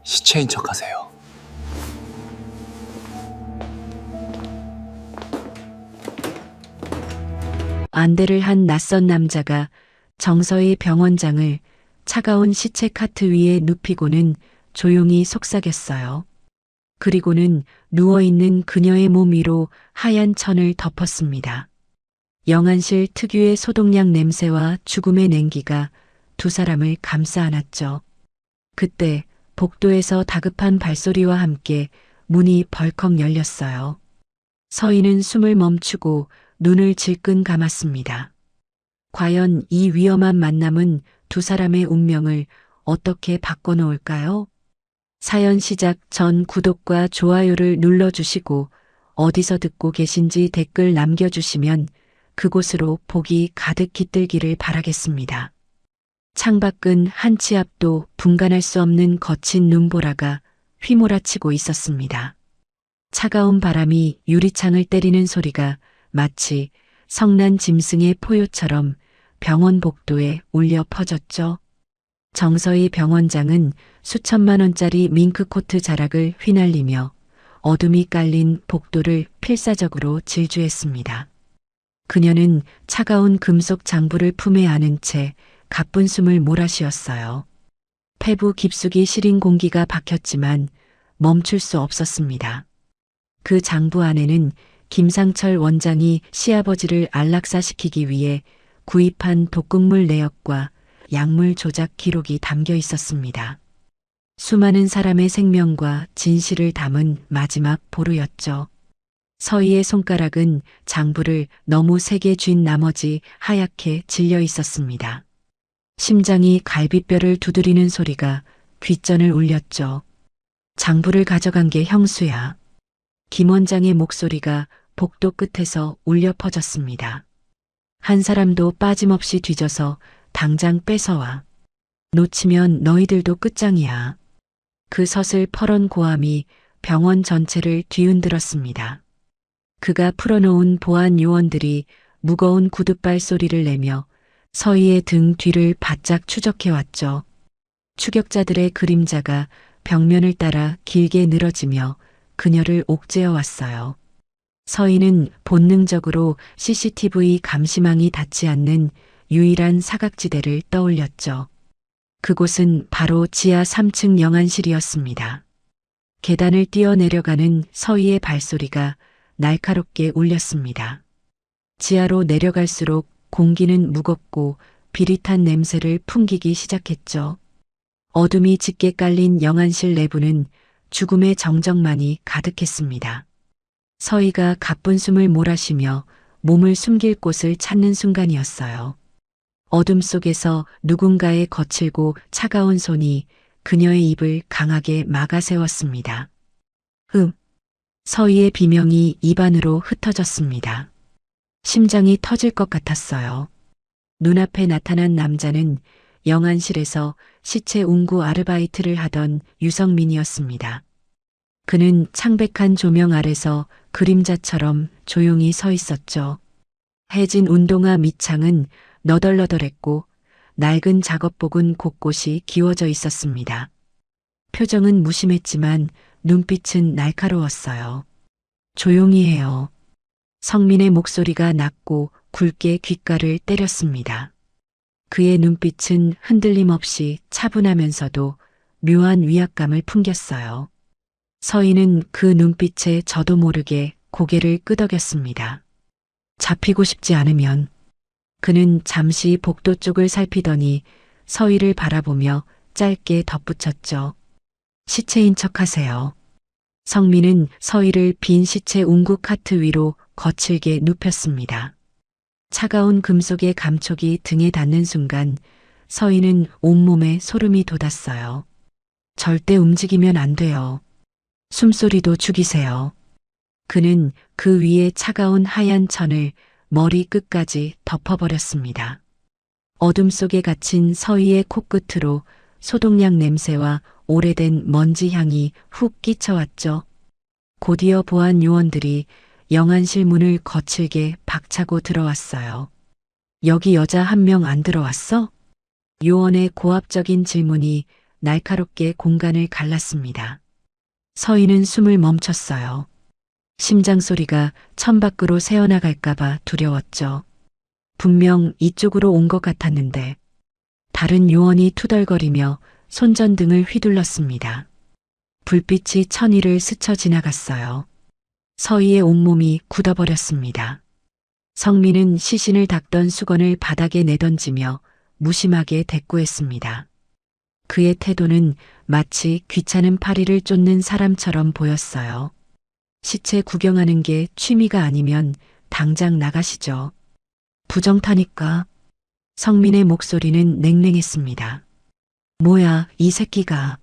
시체인 척하세요. 안대를 한 낯선 남자가 정서희 병원장을 차가운 시체 카트 위에 눕히고는 조용히 속삭였어요. 그리고는 누워있는 그녀의 몸 위로 하얀 천을 덮었습니다. 영안실 특유의 소독약 냄새와 죽음의 냉기가 두 사람을 감싸 안았죠. 그때 복도에서 다급한 발소리와 함께 문이 벌컥 열렸어요. 서희는 숨을 멈추고 눈을 질끈 감았습니다. 과연 이 위험한 만남은 두 사람의 운명을 어떻게 바꿔놓을까요? 사연 시작 전 구독과 좋아요를 눌러주시고 어디서 듣고 계신지 댓글 남겨주시면 그곳으로 복이 가득 깃들기를 바라겠습니다. 창밖은 한 치 앞도 분간할 수 없는 거친 눈보라가 휘몰아치고 있었습니다. 차가운 바람이 유리창을 때리는 소리가 마치 성난 짐승의 포효처럼 병원 복도에 울려 퍼졌죠. 정서희 병원장은 수천만 원짜리 밍크코트 자락을 휘날리며 어둠이 깔린 복도를 필사적으로 질주했습니다. 그녀는 차가운 금속 장부를 품에 안은 채 가쁜 숨을 몰아쉬었어요. 폐부 깊숙이 시린 공기가 박혔지만 멈출 수 없었습니다. 그 장부 안에는 김상철 원장이 시아버지를 안락사시키기 위해 구입한 독극물 내역과 약물 조작 기록이 담겨 있었습니다. 수많은 사람의 생명과 진실을 담은 마지막 보루였죠. 서희의 손가락은 장부를 너무 세게 쥔 나머지 하얗게 질려 있었습니다. 심장이 갈비뼈를 두드리는 소리가 귓전을 울렸죠. 장부를 가져간 게 형수야. 김 원장의 목소리가 복도 끝에서 울려 퍼졌습니다. 한 사람도 빠짐없이 뒤져서 당장 뺏어와. 놓치면 너희들도 끝장이야. 그 서슬퍼런 고함이 병원 전체를 뒤흔들었습니다. 그가 풀어놓은 보안 요원들이 무거운 구둣발 소리를 내며 서희의 등 뒤를 바짝 추적해왔죠. 추격자들의 그림자가 벽면을 따라 길게 늘어지며 그녀를 옥죄어 왔어요. 서희는 본능적으로 CCTV 감시망이 닿지 않는 유일한 사각지대를 떠올렸죠. 그곳은 바로 지하 3층 영안실이었습니다. 계단을 뛰어내려가는 서희의 발소리가 날카롭게 울렸습니다. 지하로 내려갈수록 공기는 무겁고 비릿한 냄새를 풍기기 시작했죠. 어둠이 짙게 깔린 영안실 내부는 죽음의 정적만이 가득했습니다. 서희가 가쁜 숨을 몰아쉬며 몸을 숨길 곳을 찾는 순간이었어요. 어둠 속에서 누군가의 거칠고 차가운 손이 그녀의 입을 강하게 막아세웠습니다. 서희의 비명이 입안으로 흩어졌습니다. 심장이 터질 것 같았어요. 눈앞에 나타난 남자는 영안실에서 시체 운구 아르바이트를 하던 유성민이었습니다. 그는 창백한 조명 아래서 그림자처럼 조용히 서 있었죠. 해진 운동화 밑창은 너덜너덜했고 낡은 작업복은 곳곳이 기워져 있었습니다. 표정은 무심했지만 눈빛은 날카로웠어요. 조용히 해요. 성민의 목소리가 낮고 굵게 귓가를 때렸습니다. 그의 눈빛은 흔들림 없이 차분하면서도 묘한 위압감을 풍겼어요. 서희는 그 눈빛에 저도 모르게 고개를 끄덕였습니다. 잡히고 싶지 않으면. 그는 잠시 복도 쪽을 살피더니 서희를 바라보며 짧게 덧붙였죠. 시체인 척하세요. 성민은 서희를 빈 시체 운구 카트 위로 거칠게 눕혔습니다. 차가운 금속의 감촉이 등에 닿는 순간 서희는 온몸에 소름이 돋았어요. 절대 움직이면 안 돼요. 숨소리도 죽이세요. 그는 그 위에 차가운 하얀 천을 머리 끝까지 덮어버렸습니다. 어둠 속에 갇힌 서희의 코끝으로 소독약 냄새와 오래된 먼지 향이 훅 끼쳐왔죠. 곧이어 보안 요원들이 영안실 문을 거칠게 박차고 들어왔어요. 여기 여자 한 명 안 들어왔어? 요원의 고압적인 질문이 날카롭게 공간을 갈랐습니다. 서희는 숨을 멈췄어요. 심장 소리가 천 밖으로 새어나갈까봐 두려웠죠. 분명 이쪽으로 온 것 같았는데 다른 요원이 투덜거리며 손전등을 휘둘렀습니다. 불빛이 천이를 스쳐 지나갔어요. 서희의 온몸이 굳어버렸습니다. 성민은 시신을 닦던 수건을 바닥에 내던지며 무심하게 대꾸했습니다. 그의 태도는 마치 귀찮은 파리를 쫓는 사람처럼 보였어요. 시체 구경하는 게 취미가 아니면 당장 나가시죠. 부정타니까. 성민의 목소리는 냉랭했습니다. 뭐야, 이 새끼가.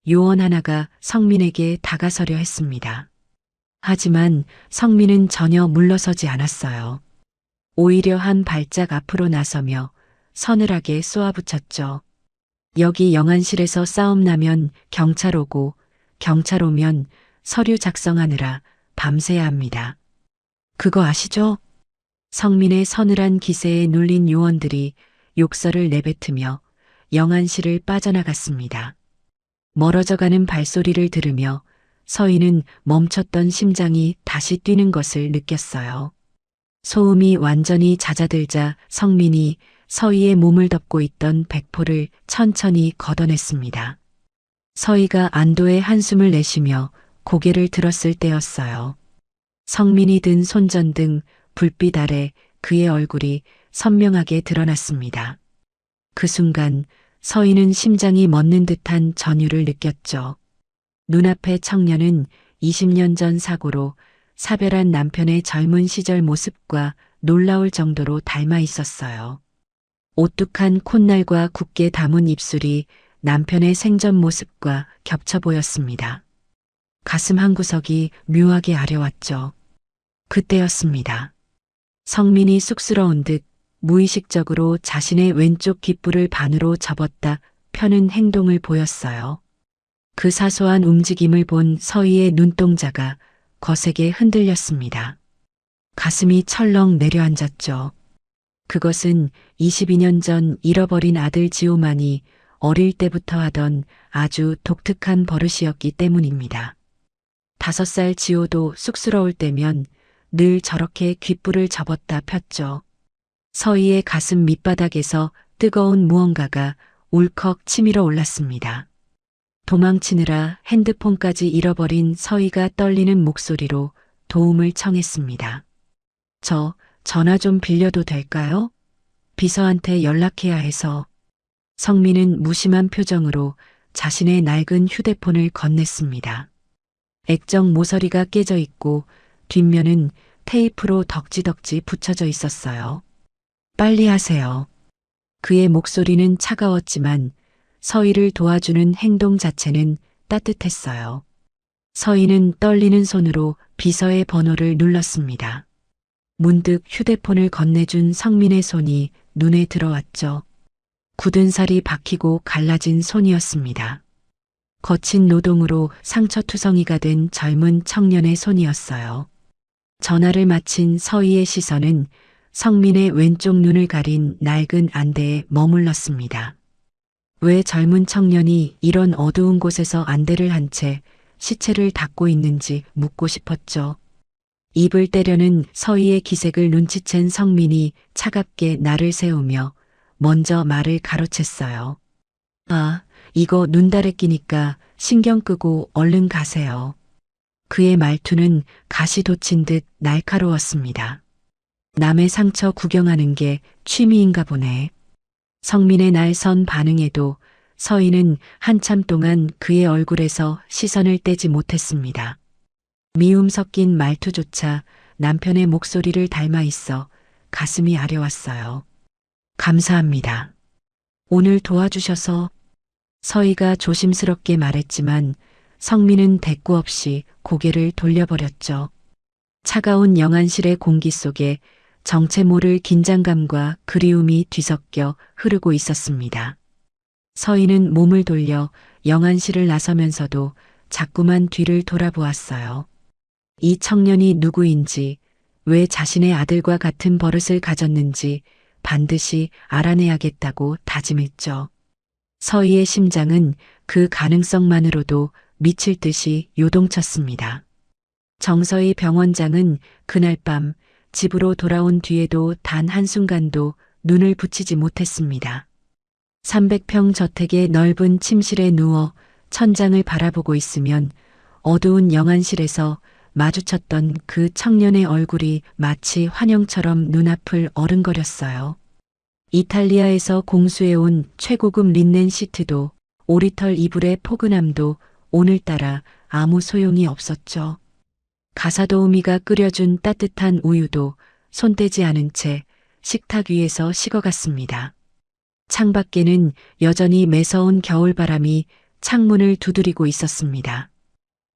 요원 하나가 성민에게 다가서려 했습니다. 하지만 성민은 전혀 물러서지 않았어요. 오히려 한 발짝 앞으로 나서며 서늘하게 쏘아붙였죠. 여기 영안실에서 싸움 나면 경찰 오고 경찰 오면 서류 작성하느라 밤새야 합니다. 그거 아시죠? 성민의 서늘한 기세에 눌린 요원들이 욕설을 내뱉으며 영안실을 빠져나갔습니다. 멀어져가는 발소리를 들으며 서희는 멈췄던 심장이 다시 뛰는 것을 느꼈어요. 소음이 완전히 잦아들자 성민이 서희의 몸을 덮고 있던 백포를 천천히 걷어냈습니다. 서희가 안도의 한숨을 내쉬며 고개를 들었을 때였어요. 성민이 든 손전등 불빛 아래 그의 얼굴이 선명하게 드러났습니다. 그 순간 서희는 심장이 멎는 듯한 전율을 느꼈죠. 눈앞의 청년은 20년 전 사고로 사별한 남편의 젊은 시절 모습과 놀라울 정도로 닮아 있었어요. 오뚝한 콧날과 굳게 담은 입술이 남편의 생전 모습과 겹쳐 보였습니다. 가슴 한구석이 묘하게 아려왔죠. 그때였습니다. 성민이 쑥스러운 듯 무의식적으로 자신의 왼쪽 귓불을 반으로 접었다 펴는 행동을 보였어요. 그 사소한 움직임을 본 서희의 눈동자가 거세게 흔들렸습니다. 가슴이 철렁 내려앉았죠. 그것은 22년 전 잃어버린 아들 지호만이 어릴 때부터 하던 아주 독특한 버릇이었기 때문입니다. 5살 지호도 쑥스러울 때면 늘 저렇게 귓불을 접었다 폈죠. 서희의 가슴 밑바닥에서 뜨거운 무언가가 울컥 치밀어 올랐습니다. 도망치느라 핸드폰까지 잃어버린 서희가 떨리는 목소리로 도움을 청했습니다. 저 전화 좀 빌려도 될까요? 비서한테 연락해야 해서. 성민은 무심한 표정으로 자신의 낡은 휴대폰을 건넸습니다. 액정 모서리가 깨져 있고 뒷면은 테이프로 덕지덕지 붙여져 있었어요. 빨리 하세요. 그의 목소리는 차가웠지만 서희를 도와주는 행동 자체는 따뜻했어요. 서희는 떨리는 손으로 비서의 번호를 눌렀습니다. 문득 휴대폰을 건네준 성민의 손이 눈에 들어왔죠. 굳은 살이 박히고 갈라진 손이었습니다. 거친 노동으로 상처투성이가 된 젊은 청년의 손이었어요. 전화를 마친 서희의 시선은 성민의 왼쪽 눈을 가린 낡은 안대에 머물렀습니다. 왜 젊은 청년이 이런 어두운 곳에서 안대를 한 채 시체를 닦고 있는지 묻고 싶었죠. 입을 때려는 서희의 기색을 눈치챈 성민이 차갑게 나를 세우며 먼저 말을 가로챘어요. 아, 이거 눈달에 끼니까 신경 끄고 얼른 가세요. 그의 말투는 가시 돋친 듯 날카로웠습니다. 남의 상처 구경하는 게 취미인가 보네. 성민의 날선 반응에도 서희는 한참 동안 그의 얼굴에서 시선을 떼지 못했습니다. 미움 섞인 말투조차 남편의 목소리를 닮아 있어 가슴이 아려왔어요. 감사합니다. 오늘 도와주셔서. 서희가 조심스럽게 말했지만 성민은 대꾸 없이 고개를 돌려버렸죠. 차가운 영안실의 공기 속에 정체 모를 긴장감과 그리움이 뒤섞여 흐르고 있었습니다. 서희는 몸을 돌려 영안실을 나서면서도 자꾸만 뒤를 돌아보았어요. 이 청년이 누구인지, 왜 자신의 아들과 같은 버릇을 가졌는지 반드시 알아내야겠다고 다짐했죠. 서희의 심장은 그 가능성만으로도 미칠 듯이 요동쳤습니다. 정서희 병원장은 그날 밤 집으로 돌아온 뒤에도 단 한순간도 눈을 붙이지 못했습니다. 300평 저택의 넓은 침실에 누워 천장을 바라보고 있으면 어두운 영안실에서 마주쳤던 그 청년의 얼굴이 마치 환영처럼 눈앞을 어른거렸어요. 이탈리아에서 공수해온 최고급 린넨 시트도 오리털 이불의 포근함도 오늘따라 아무 소용이 없었죠. 가사도우미가 끓여준 따뜻한 우유도 손대지 않은 채 식탁 위에서 식어갔습니다. 창밖에는 여전히 매서운 겨울바람이 창문을 두드리고 있었습니다.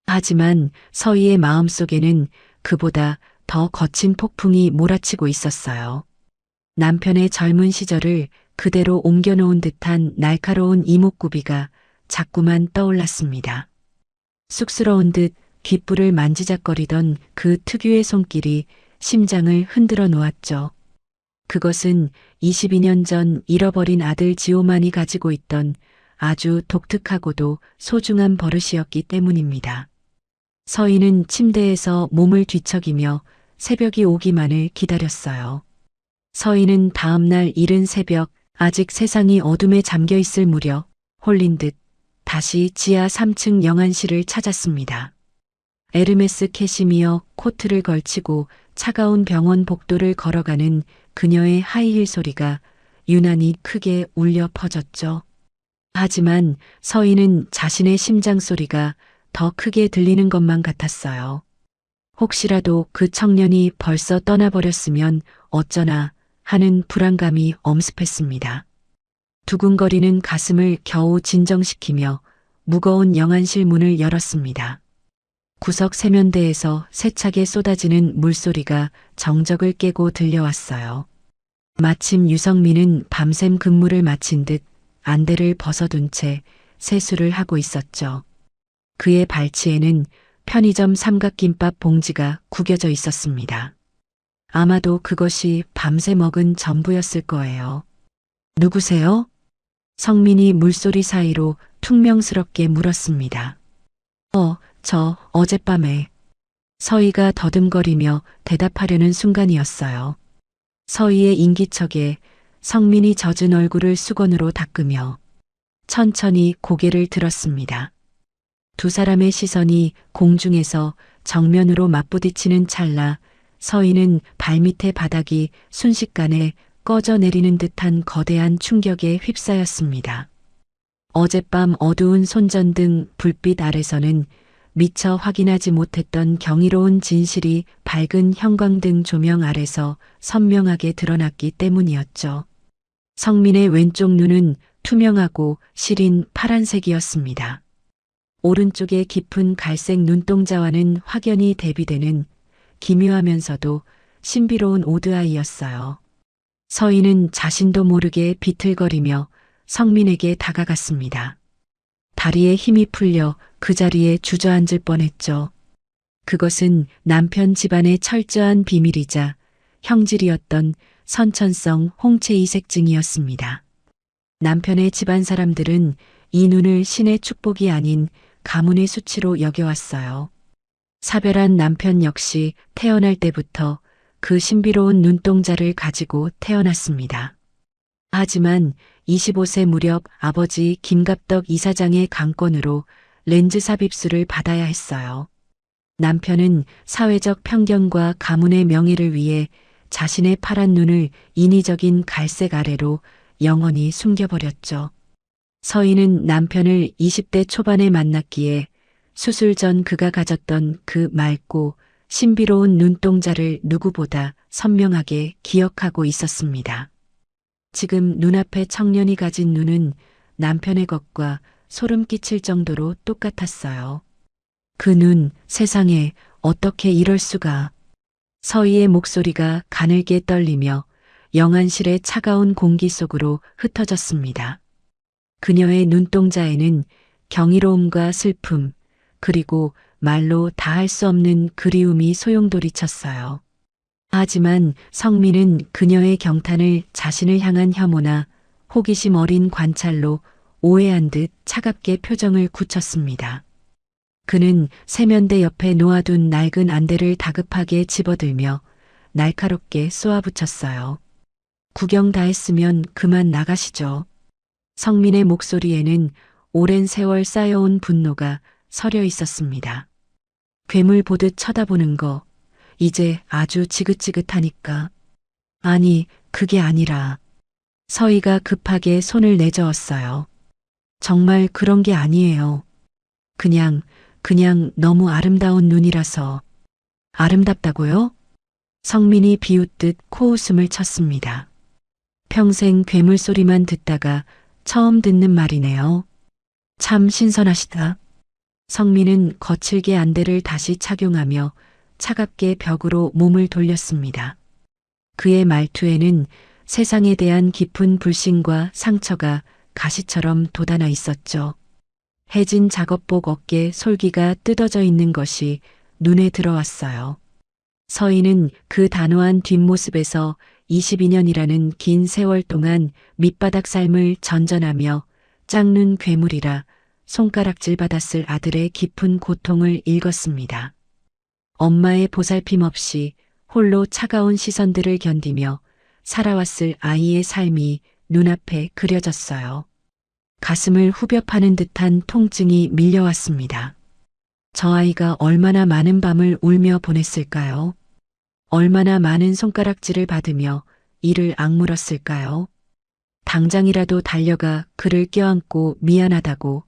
하지만 서희의 마음속에는 그보다 더 거친 폭풍이 몰아치고 있었어요. 남편의 젊은 시절을 그대로 옮겨놓은 듯한 날카로운 이목구비가 자꾸만 떠올랐습니다. 쑥스러운 듯 귓불을 만지작거리던 그 특유의 손길이 심장을 흔들어 놓았죠. 그것은 22년 전 잃어버린 아들 지오만이 가지고 있던 아주 독특하고도 소중한 버릇이었기 때문입니다. 서희는 침대에서 몸을 뒤척이며 새벽이 오기만을 기다렸어요. 서희는 다음날 이른 새벽 아직 세상이 어둠에 잠겨 있을 무렵 홀린 듯 다시 지하 3층 영안실을 찾았습니다. 에르메스 캐시미어 코트를 걸치고 차가운 병원 복도를 걸어가는 그녀의 하이힐 소리가 유난히 크게 울려 퍼졌죠. 하지만 서희는 자신의 심장 소리가 더 크게 들리는 것만 같았어요. 혹시라도 그 청년이 벌써 떠나버렸으면 어쩌나 하는 불안감이 엄습했습니다. 두근거리는 가슴을 겨우 진정시키며 무거운 영안실 문을 열었습니다. 구석 세면대에서 세차게 쏟아지는 물소리가 정적을 깨고 들려왔어요. 마침 유성민은 밤샘 근무를 마친 듯 안대를 벗어둔 채 세수를 하고 있었죠. 그의 발치에는 편의점 삼각김밥 봉지가 구겨져 있었습니다. 아마도 그것이 밤새 먹은 전부였을 거예요. 누구세요? 성민이 물소리 사이로 퉁명스럽게 물었습니다. 저 어젯밤에. 서희가 더듬거리며 대답하려는 순간이었어요. 서희의 인기척에 성민이 젖은 얼굴을 수건으로 닦으며 천천히 고개를 들었습니다. 두 사람의 시선이 공중에서 정면으로 맞부딪히는 찰나 서희는 발밑의 바닥이 순식간에 꺼져 내리는 듯한 거대한 충격에 휩싸였습니다. 어젯밤 어두운 손전등 불빛 아래서는 미처 확인하지 못했던 경이로운 진실이 밝은 형광등 조명 아래서 선명하게 드러났기 때문이었죠. 성민의 왼쪽 눈은 투명하고 시린 파란색이었습니다. 오른쪽의 깊은 갈색 눈동자와는 확연히 대비되는 기묘하면서도 신비로운 오드아이였어요. 서희는 자신도 모르게 비틀거리며 성민에게 다가갔습니다. 다리에 힘이 풀려 그 자리에 주저앉을 뻔했죠. 그것은 남편 집안의 철저한 비밀이자 형질이었던 선천성 홍채 이색증이었습니다. 남편의 집안 사람들은 이 눈을 신의 축복이 아닌 가문의 수치로 여겨왔어요. 사별한 남편 역시 태어날 때부터 그 신비로운 눈동자를 가지고 태어났습니다. 하지만 25세 무렵 아버지 김갑덕 이사장의 강권으로 렌즈 삽입술을 받아야 했어요. 남편은 사회적 편견과 가문의 명예를 위해 자신의 파란 눈을 인위적인 갈색 아래로 영원히 숨겨버렸죠. 서희는 남편을 20대 초반에 만났기에 수술 전 그가 가졌던 그 맑고 신비로운 눈동자를 누구보다 선명하게 기억하고 있었습니다. 지금 눈앞의 청년이 가진 눈은 남편의 것과 소름 끼칠 정도로 똑같았어요. 그 눈, 세상에 어떻게 이럴 수가. 서희의 목소리가 가늘게 떨리며 영안실의 차가운 공기 속으로 흩어졌습니다. 그녀의 눈동자에는 경이로움과 슬픔, 그리고 말로 다할 수 없는 그리움이 소용돌이쳤어요. 하지만 성민은 그녀의 경탄을 자신을 향한 혐오나 호기심 어린 관찰로 오해한 듯 차갑게 표정을 굳혔습니다. 그는 세면대 옆에 놓아둔 낡은 안대를 다급하게 집어들며 날카롭게 쏘아붙였어요. 구경 다 했으면 그만 나가시죠. 성민의 목소리에는 오랜 세월 쌓여온 분노가 서려 있었습니다. 괴물 보듯 쳐다보는 거, 이제 아주 지긋지긋하니까. 아니, 그게 아니라. 서희가 급하게 손을 내저었어요. 정말 그런 게 아니에요. 그냥 너무 아름다운 눈이라서. 아름답다고요? 성민이 비웃듯 코웃음을 쳤습니다. 평생 괴물 소리만 듣다가 처음 듣는 말이네요. 참 신선하시다. 성민은 거칠게 안대를 다시 착용하며 차갑게 벽으로 몸을 돌렸습니다. 그의 말투에는 세상에 대한 깊은 불신과 상처가 가시처럼 돋아나 있었죠. 해진 작업복 어깨 솔기가 뜯어져 있는 것이 눈에 들어왔어요. 서희는 그 단호한 뒷모습에서 22년이라는 긴 세월 동안 밑바닥 삶을 전전하며 짝눈 괴물이라 손가락질 받았을 아들의 깊은 고통을 읽었습니다. 엄마의 보살핌 없이 홀로 차가운 시선들을 견디며 살아왔을 아이의 삶이 눈앞에 그려졌어요. 가슴을 후벼 파는 듯한 통증이 밀려왔습니다. 저 아이가 얼마나 많은 밤을 울며 보냈을까요? 얼마나 많은 손가락질을 받으며 이를 악물었을까요? 당장이라도 달려가 그를 껴안고 미안하다고,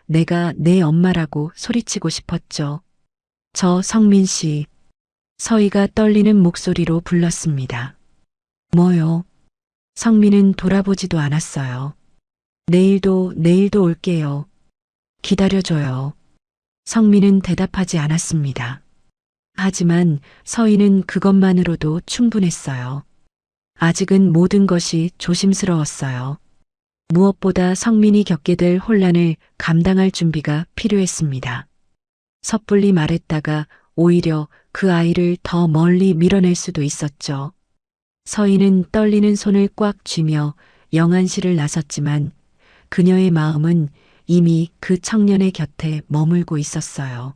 내가 내 엄마라고 소리치고 싶었죠. 저 성민 씨. 서희가 떨리는 목소리로 불렀습니다. 뭐요? 성민은 돌아보지도 않았어요. 내일도 올게요. 기다려줘요. 성민은 대답하지 않았습니다. 하지만 서희는 그것만으로도 충분했어요. 아직은 모든 것이 조심스러웠어요. 무엇보다 성민이 겪게 될 혼란을 감당할 준비가 필요했습니다. 섣불리 말했다가 오히려 그 아이를 더 멀리 밀어낼 수도 있었죠. 서희는 떨리는 손을 꽉 쥐며 영안실을 나섰지만 그녀의 마음은 이미 그 청년의 곁에 머물고 있었어요.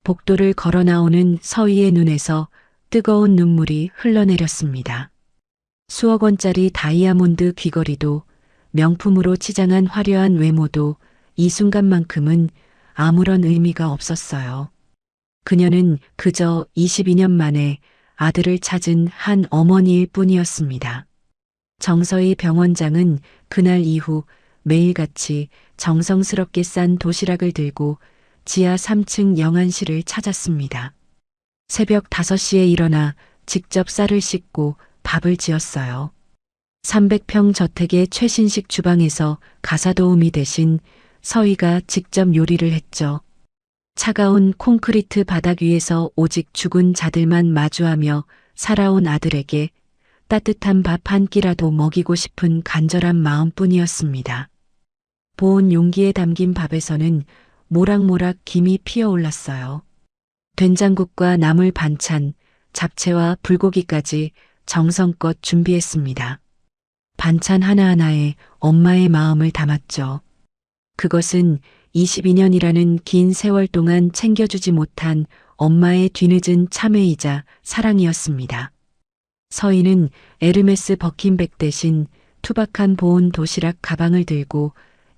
복도를 걸어 나오는 서희의 눈에서 뜨거운 눈물이 흘러내렸습니다. 수억 원짜리 다이아몬드 귀걸이도 명품으로 치장한 화려한 외모도 이 순간만큼은 아무런 의미가 없었어요. 그녀는 그저 22년 만에 아들을 찾은 한 어머니일 뿐이었습니다. 정서희 병원장은 그날 이후 매일같이 정성스럽게 싼 도시락을 들고 지하 3층 영안실을 찾았습니다. 새벽 5시에 일어나 직접 쌀을 씻고 밥을 지었어요. 300평 저택의 최신식 주방에서 가사도우미 대신 서희가 직접 요리를 했죠. 차가운 콘크리트 바닥 위에서 오직 죽은 자들만 마주하며 살아온 아들에게 따뜻한 밥 한 끼라도 먹이고 싶은 간절한 마음뿐이었습니다. 보온 용기에 담긴 밥에서는 모락모락 김이 피어올랐어요. 된장국과 나물 반찬, 잡채와 불고기까지 정성껏 준비했습니다. 반찬 하나하나에 엄마의 마음을 담았죠. 그것은 22년이라는 긴 세월 동안 챙겨주지 못한 엄마의 뒤늦은 참회이자 사랑이었습니다. 서희는 에르메스 버킨백 대신 투박한 보온 도시락 가방을 들고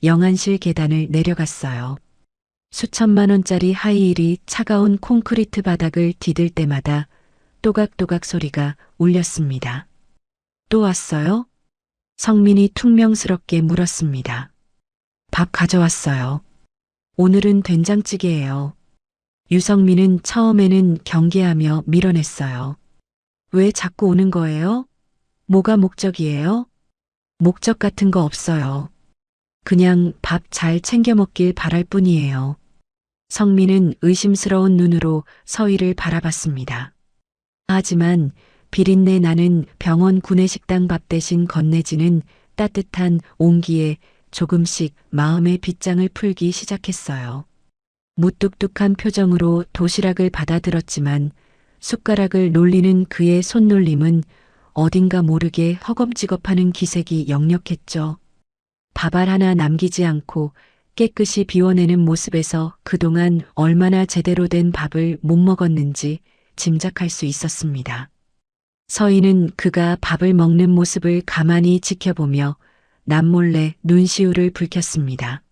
영안실 계단을 내려갔어요. 수천만 원짜리 하이힐이 차가운 콘크리트 바닥을 디딜 때마다 또각또각 소리가 울렸습니다. 또 왔어요? 성민이 퉁명스럽게 물었습니다. 밥 가져왔어요. 오늘은 된장찌개예요. 유성민은 처음에는 경계하며 밀어냈어요. 왜 자꾸 오는 거예요? 뭐가 목적이에요? 목적 같은 거 없어요. 그냥 밥 잘 챙겨 먹길 바랄 뿐이에요. 성민은 의심스러운 눈으로 서희를 바라봤습니다. 하지만 비린내 나는 병원 구내식당 밥 대신 건네지는 따뜻한 온기에 조금씩 마음의 빗장을 풀기 시작했어요. 무뚝뚝한 표정으로 도시락을 받아들었지만 숟가락을 놀리는 그의 손놀림은 어딘가 모르게 허겁지겁하는 기색이 역력했죠. 밥알 하나 남기지 않고 깨끗이 비워내는 모습에서 그동안 얼마나 제대로 된 밥을 못 먹었는지 짐작할 수 있었습니다. 서희는 그가 밥을 먹는 모습을 가만히 지켜보며 남몰래 눈시울을 붉혔습니다.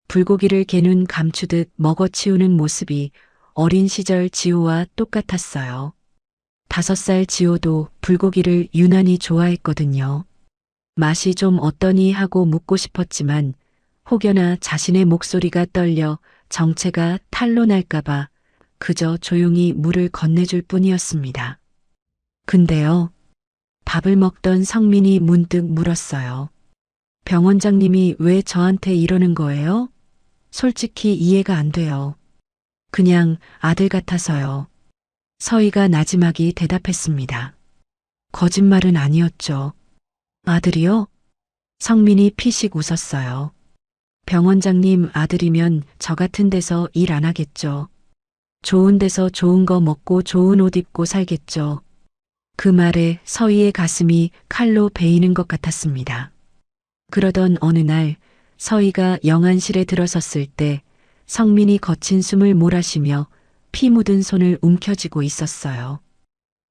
불고기를 개눈 감추듯 먹어치우는 모습이 어린 시절 지호와 똑같았어요. 5살 지호도 불고기를 유난히 좋아했거든요. 맛이 좀 어떠니 하고 묻고 싶었지만 혹여나 자신의 목소리가 떨려 정체가 탈로 날까봐 그저 조용히 물을 건네줄 뿐이었습니다. 근데요, 밥을 먹던 성민이 문득 물었어요. 병 원장님이 왜 저한테 이러는 거예요? 솔직히 이해가 안 돼요. 그냥 아들 같아서요. 서희가 나지막이 대답했습니다. 거짓말은 아니었죠. 아들이요? 성민이 피식 웃었어요. 병 원장님 아들이면 저 같은 데서 일 안 하겠죠. 좋은 데서 좋은 거 먹고 좋은 옷 입고 살겠죠. 그 말에 서희의 가슴이 칼로 베이는 것 같았습니다. 그러던 어느 날 서희가 영안실에 들어섰을 때 성민이 거친 숨을 몰아쉬며 피 묻은 손을 움켜쥐고 있었어요.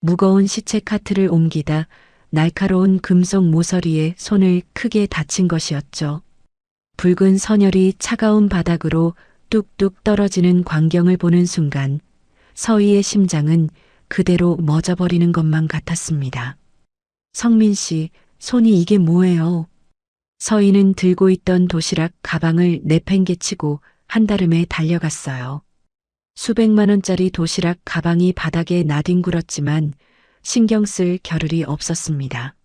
무거운 시체 카트를 옮기다 날카로운 금속 모서리에 손을 크게 다친 것이었죠. 붉은 선혈이 차가운 바닥으로 뚝뚝 떨어지는 광경을 보는 순간 서희의 심장은 그대로 멎어버리는 것만 같았습니다. 성민 씨, 손이 이게 뭐예요? 서희는 들고 있던 도시락 가방을 내팽개치고 한달음에 달려갔어요. 수백만 원짜리 도시락 가방이 바닥에 나뒹굴었지만 신경 쓸 겨를이 없었습니다.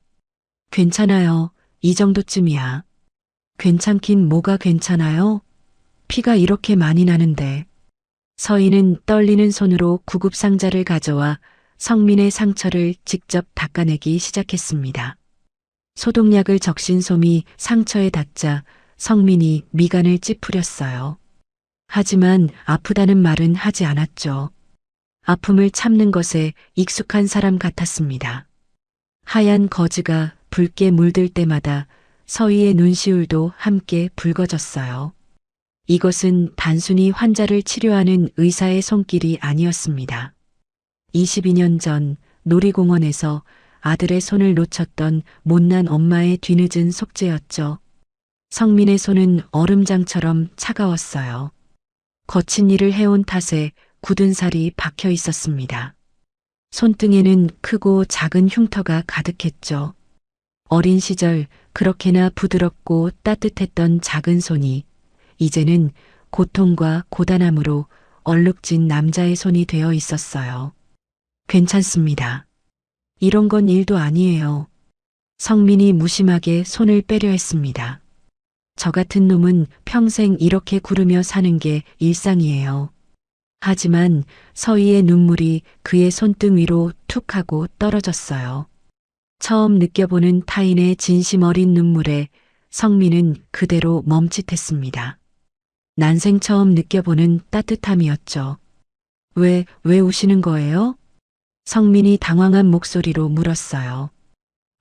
괜찮아요. 이 정도쯤이야. 괜찮긴 뭐가 괜찮아요? 피가 이렇게 많이 나는데. 서희는 떨리는 손으로 구급상자를 가져와 성민의 상처를 직접 닦아내기 시작했습니다. 소독약을 적신 솜이 상처에 닿자 성민이 미간을 찌푸렸어요. 하지만 아프다는 말은 하지 않았죠. 아픔을 참는 것에 익숙한 사람 같았습니다. 하얀 거즈가 붉게 물들 때마다 서희의 눈시울도 함께 붉어졌어요. 이것은 단순히 환자를 치료하는 의사의 손길이 아니었습니다. 22년 전 놀이공원에서 아들의 손을 놓쳤던 못난 엄마의 뒤늦은 속죄였죠. 성민의 손은 얼음장처럼 차가웠어요. 거친 일을 해온 탓에 굳은 살이 박혀 있었습니다. 손등에는 크고 작은 흉터가 가득했죠. 어린 시절 그렇게나 부드럽고 따뜻했던 작은 손이 이제는 고통과 고단함으로 얼룩진 남자의 손이 되어 있었어요. 괜찮습니다. 이런 건 일도 아니에요. 성민이 무심하게 손을 빼려 했습니다. 저 같은 놈은 평생 이렇게 구르며 사는 게 일상이에요. 하지만 서희의 눈물이 그의 손등 위로 툭 하고 떨어졌어요. 처음 느껴보는 타인의 진심 어린 눈물에 성민은 그대로 멈칫했습니다. 난생 처음 느껴보는 따뜻함이었죠. 왜 우시는 거예요? 성민이 당황한 목소리로 물었어요.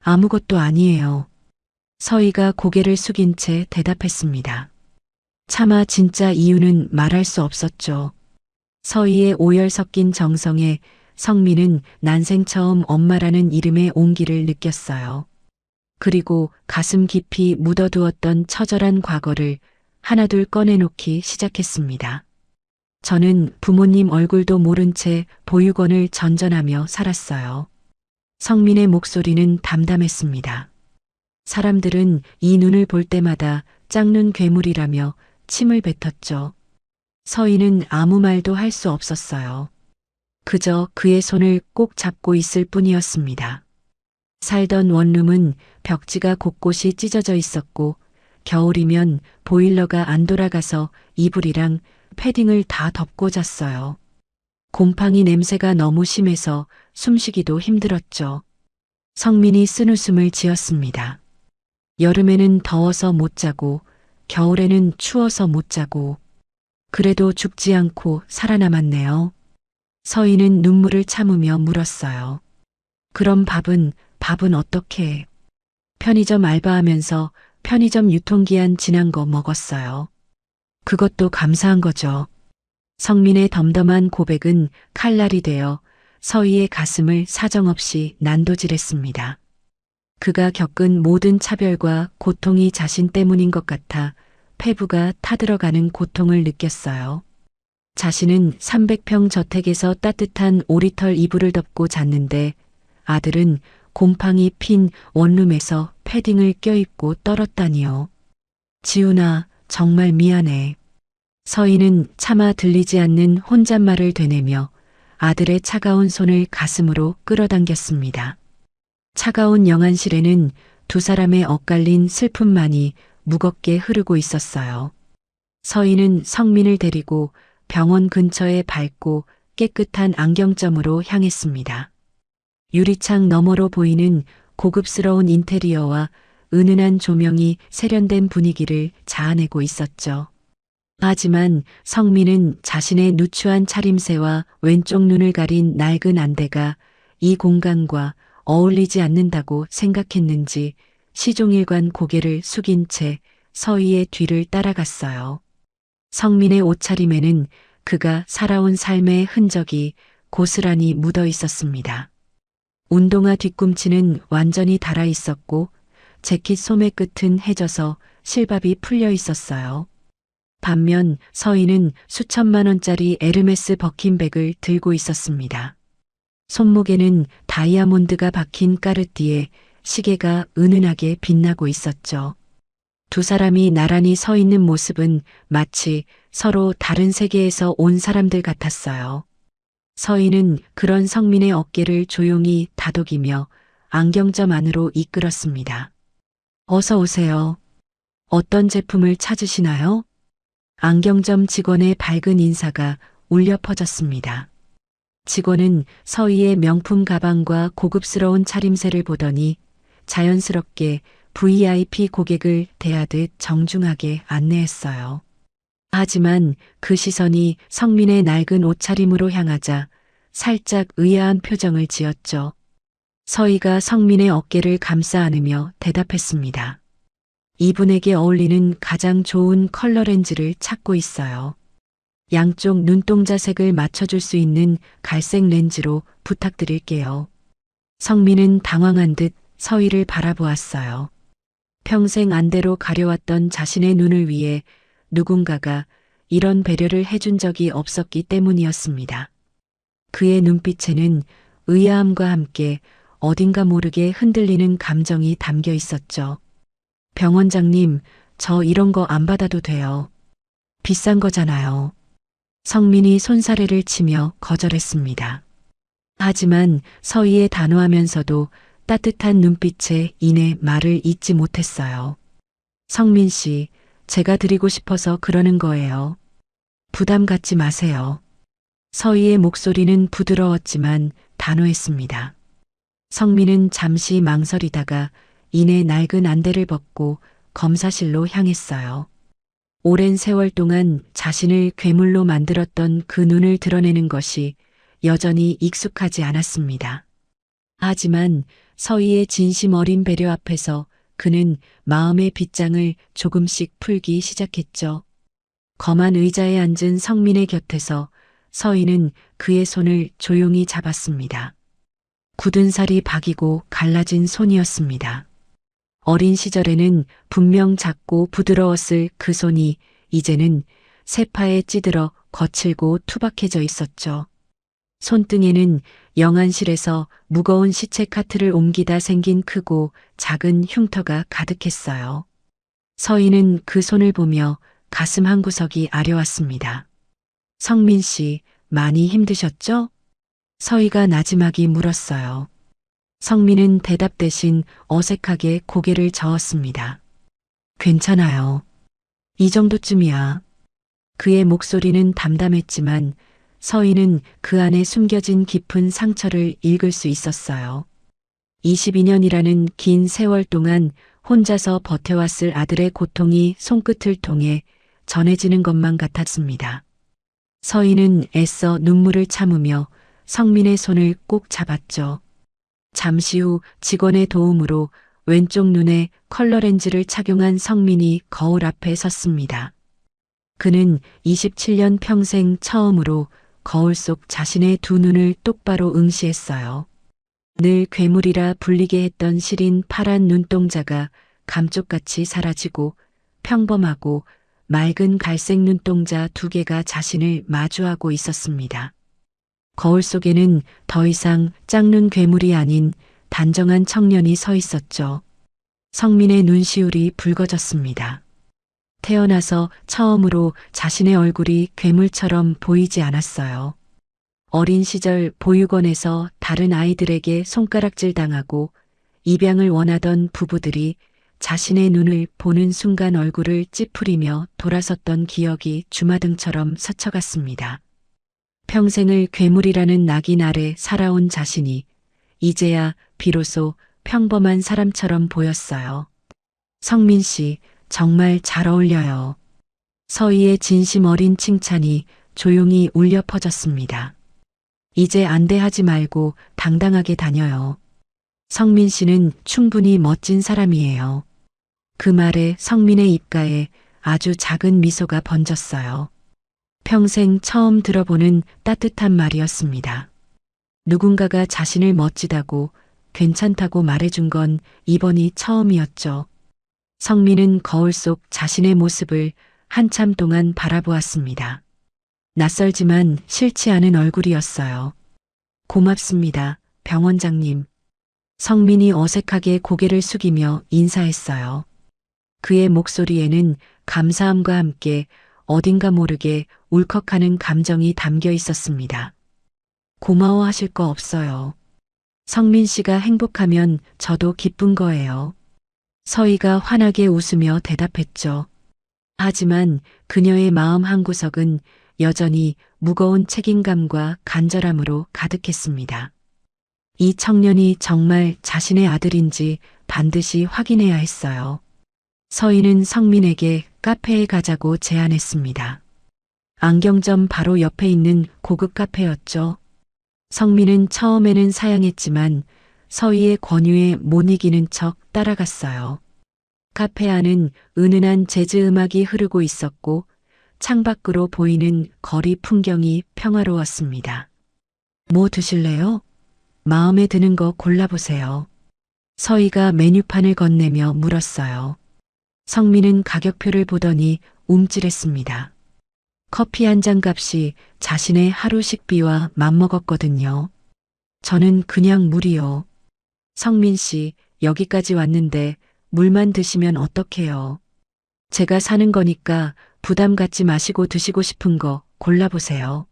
아무것도 아니에요. 서희가 고개를 숙인 채 대답했습니다. 차마 진짜 이유는 말할 수 없었죠. 서희의 오열 섞인 정성에 성민은 난생 처음 엄마라는 이름의 온기를 느꼈어요. 그리고 가슴 깊이 묻어두었던 처절한 과거를 하나둘 꺼내놓기 시작했습니다. 저는 부모님 얼굴도 모른 채 보육원을 전전하며 살았어요. 성민의 목소리는 담담했습니다. 사람들은 이 눈을 볼 때마다 짝눈 괴물이라며 침을 뱉었죠. 서희는 아무 말도 할 수 없었어요. 그저 그의 손을 꼭 잡고 있을 뿐이었습니다. 살던 원룸은 벽지가 곳곳이 찢어져 있었고 겨울이면 보일러가 안 돌아가서 이불이랑 패딩을 다 덮고 잤어요. 곰팡이 냄새가 너무 심해서 숨쉬기도 힘들었죠. 성민이 쓴웃음을 지었습니다. 여름에는 더워서 못 자고 겨울에는 추워서 못 자고 그래도 죽지 않고 살아남았네요. 서희는 눈물을 참으며 물었어요. 그럼 밥은 어떻게 해? 편의점 알바하면서 편의점 유통기한 지난 거 먹었어요. 그것도 감사한 거죠. 성민의 덤덤한 고백은 칼날이 되어 서희의 가슴을 사정없이 난도질했습니다. 그가 겪은 모든 차별과 고통이 자신 때문인 것 같아 폐부가 타들어가는 고통을 느꼈어요. 자신은 300평 저택에서 따뜻한 오리털 이불을 덮고 잤는데 아들은 곰팡이 핀 원룸에서 패딩을 껴입고 떨었다니요. 지훈아, 정말 미안해. 서희는 차마 들리지 않는 혼잣말을 되내며 아들의 차가운 손을 가슴으로 끌어당겼습니다. 차가운 영안실에는 두 사람의 엇갈린 슬픔만이 무겁게 흐르고 있었어요. 서희는 성민을 데리고 병원 근처에 밝고 깨끗한 안경점으로 향했습니다. 유리창 너머로 보이는 고급스러운 인테리어와 은은한 조명이 세련된 분위기를 자아내고 있었죠. 하지만 성민은 자신의 누추한 차림새와 왼쪽 눈을 가린 낡은 안대가 이 공간과 어울리지 않는다고 생각했는지 시종일관 고개를 숙인 채 서희의 뒤를 따라갔어요. 성민의 옷차림에는 그가 살아온 삶의 흔적이 고스란히 묻어 있었습니다. 운동화 뒤꿈치는 완전히 닳아 있었고 재킷 소매 끝은 해져서 실밥이 풀려 있었어요. 반면 서희는 수천만 원짜리 에르메스 버킨백을 들고 있었습니다. 손목에는 다이아몬드가 박힌 까르띠에 시계가 은은하게 빛나고 있었죠. 두 사람이 나란히 서 있는 모습은 마치 서로 다른 세계에서 온 사람들 같았어요. 서희는 그런 성민의 어깨를 조용히 다독이며 안경점 안으로 이끌었습니다. 어서 오세요. 어떤 제품을 찾으시나요? 안경점 직원의 밝은 인사가 울려 퍼졌습니다. 직원은 서희의 명품 가방과 고급스러운 차림새를 보더니 자연스럽게 VIP 고객을 대하듯 정중하게 안내했어요. 하지만 그 시선이 성민의 낡은 옷차림으로 향하자 살짝 의아한 표정을 지었죠. 서희가 성민의 어깨를 감싸 안으며 대답했습니다. 이분에게 어울리는 가장 좋은 컬러 렌즈를 찾고 있어요. 양쪽 눈동자색을 맞춰줄 수 있는 갈색 렌즈로 부탁드릴게요. 성민은 당황한 듯 서희를 바라보았어요. 평생 안대로 가려왔던 자신의 눈을 위해 누군가가 이런 배려를 해준 적이 없었기 때문이었습니다. 그의 눈빛에는 의아함과 함께 어딘가 모르게 흔들리는 감정이 담겨 있었죠. 병원장님, 저 이런 거 안 받아도 돼요. 비싼 거잖아요. 성민이 손사래를 치며 거절했습니다. 하지만 서희의 단호하면서도 따뜻한 눈빛에 이내 말을 잇지 못했어요. 성민 씨, 제가 드리고 싶어서 그러는 거예요. 부담 갖지 마세요. 서희의 목소리는 부드러웠지만 단호했습니다. 성민은 잠시 망설이다가 이내 낡은 안대를 벗고 검사실로 향했어요. 오랜 세월 동안 자신을 괴물로 만들었던 그 눈을 드러내는 것이 여전히 익숙하지 않았습니다. 하지만 서희의 진심 어린 배려 앞에서 그는 마음의 빗장을 조금씩 풀기 시작했죠. 검한 의자에 앉은 성민의 곁에서 서희는 그의 손을 조용히 잡았습니다. 굳은 살이 박이고 갈라진 손이었습니다. 어린 시절에는 분명 작고 부드러웠을 그 손이 이제는 세파에 찌들어 거칠고 투박해져 있었죠. 손등에는 영안실에서 무거운 시체 카트를 옮기다 생긴 크고 작은 흉터가 가득했어요. 서희는 그 손을 보며 가슴 한구석이 아려왔습니다. 성민 씨, 많이 힘드셨죠? 서희가 나지막이 물었어요. 성민은 대답 대신 어색하게 고개를 저었습니다. 괜찮아요. 이 정도쯤이야. 그의 목소리는 담담했지만 서희는 그 안에 숨겨진 깊은 상처를 읽을 수 있었어요. 22년이라는 긴 세월 동안 혼자서 버텨왔을 아들의 고통이 손끝을 통해 전해지는 것만 같았습니다. 서희는 애써 눈물을 참으며 성민의 손을 꼭 잡았죠. 잠시 후 직원의 도움으로 왼쪽 눈에 컬러 렌즈를 착용한 성민이 거울 앞에 섰습니다. 그는 27년 평생 처음으로 거울 속 자신의 두 눈을 똑바로 응시했어요. 늘 괴물이라 불리게 했던 시린 파란 눈동자가 감쪽같이 사라지고 평범하고 맑은 갈색 눈동자 두 개가 자신을 마주하고 있었습니다. 거울 속에는 더 이상 짝눈 괴물이 아닌 단정한 청년이 서 있었죠. 성민의 눈시울이 붉어졌습니다. 태어나서 처음으로 자신의 얼굴이 괴물처럼 보이지 않았어요. 어린 시절 보육원에서 다른 아이들에게 손가락질 당하고 입양을 원하던 부부들이 자신의 눈을 보는 순간 얼굴을 찌푸리며 돌아섰던 기억이 주마등처럼 스쳐갔습니다. 평생을 괴물이라는 낙인 아래 살아온 자신이 이제야 비로소 평범한 사람처럼 보였어요. 성민 씨, 정말 잘 어울려요. 서희의 진심 어린 칭찬이 조용히 울려 퍼졌습니다. 이제 안대하지 말고 당당하게 다녀요. 성민 씨는 충분히 멋진 사람이에요. 그 말에 성민의 입가에 아주 작은 미소가 번졌어요. 평생 처음 들어보는 따뜻한 말이었습니다. 누군가가 자신을 멋지다고 괜찮다고 말해준 건 이번이 처음이었죠. 성민은 거울 속 자신의 모습을 한참 동안 바라보았습니다. 낯설지만 싫지 않은 얼굴이었어요. 고맙습니다, 병원장님. 성민이 어색하게 고개를 숙이며 인사했어요. 그의 목소리에는 감사함과 함께 어딘가 모르게 울컥하는 감정이 담겨 있었습니다. 고마워하실 거 없어요. 성민 씨가 행복하면 저도 기쁜 거예요. 서희가 환하게 웃으며 대답했죠. 하지만 그녀의 마음 한구석은 여전히 무거운 책임감과 간절함으로 가득했습니다. 이 청년이 정말 자신의 아들인지 반드시 확인해야 했어요. 서희는 성민에게 카페에 가자고 제안했습니다. 안경점 바로 옆에 있는 고급 카페였죠. 성민은 처음에는 사양했지만 서희의 권유에 못 이기는 척 따라갔어요. 카페 안은 은은한 재즈 음악이 흐르고 있었고 창밖으로 보이는 거리 풍경이 평화로웠습니다. 뭐 드실래요? 마음에 드는 거 골라보세요. 서희가 메뉴판을 건네며 물었어요. 성민은 가격표를 보더니 움찔했습니다. 커피 한 잔 값이 자신의 하루 식비와 맞먹었거든요. 저는 그냥 물이요. 성민 씨, 여기까지 왔는데 물만 드시면 어떡해요. 제가 사는 거니까 부담 갖지 마시고 드시고 싶은 거 골라보세요.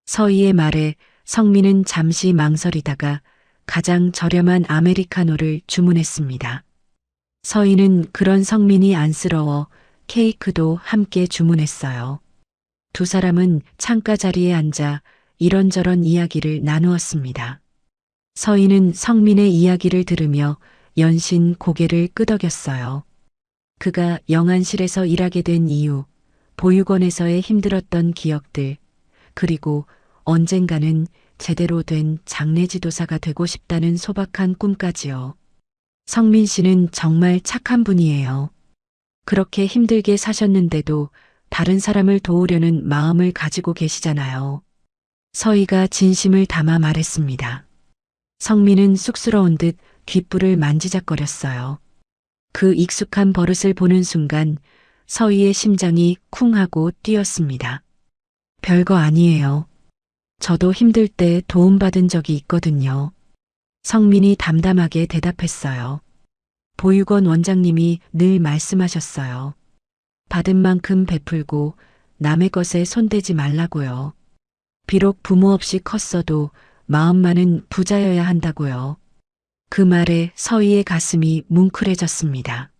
서희의 말에 성민은 잠시 망설이다가 가장 저렴한 아메리카노를 주문했습니다. 서희는 그런 성민이 안쓰러워 케이크도 함께 주문했어요. 두 사람은 창가 자리에 앉아 이런저런 이야기를 나누었습니다. 서희는 성민의 이야기를 들으며 연신 고개를 끄덕였어요. 그가 영안실에서 일하게 된 이유, 보육원에서의 힘들었던 기억들, 그리고 언젠가는 제대로 된 장례지도사가 되고 싶다는 소박한 꿈까지요. 성민 씨는 정말 착한 분이에요. 그렇게 힘들게 사셨는데도 다른 사람을 도우려는 마음을 가지고 계시잖아요. 서희가 진심을 담아 말했습니다. 성민은 쑥스러운 듯 귓불을 만지작거렸어요. 그 익숙한 버릇을 보는 순간 서희의 심장이 쿵 하고 뛰었습니다. 별거 아니에요. 저도 힘들 때 도움받은 적이 있거든요. 성민이 담담하게 대답했어요. 보육원 원장님이 늘 말씀하셨어요. 받은 만큼 베풀고 남의 것에 손대지 말라고요. 비록 부모 없이 컸어도 마음만은 부자여야 한다고요. 그 말에 서희의 가슴이 뭉클해졌습니다.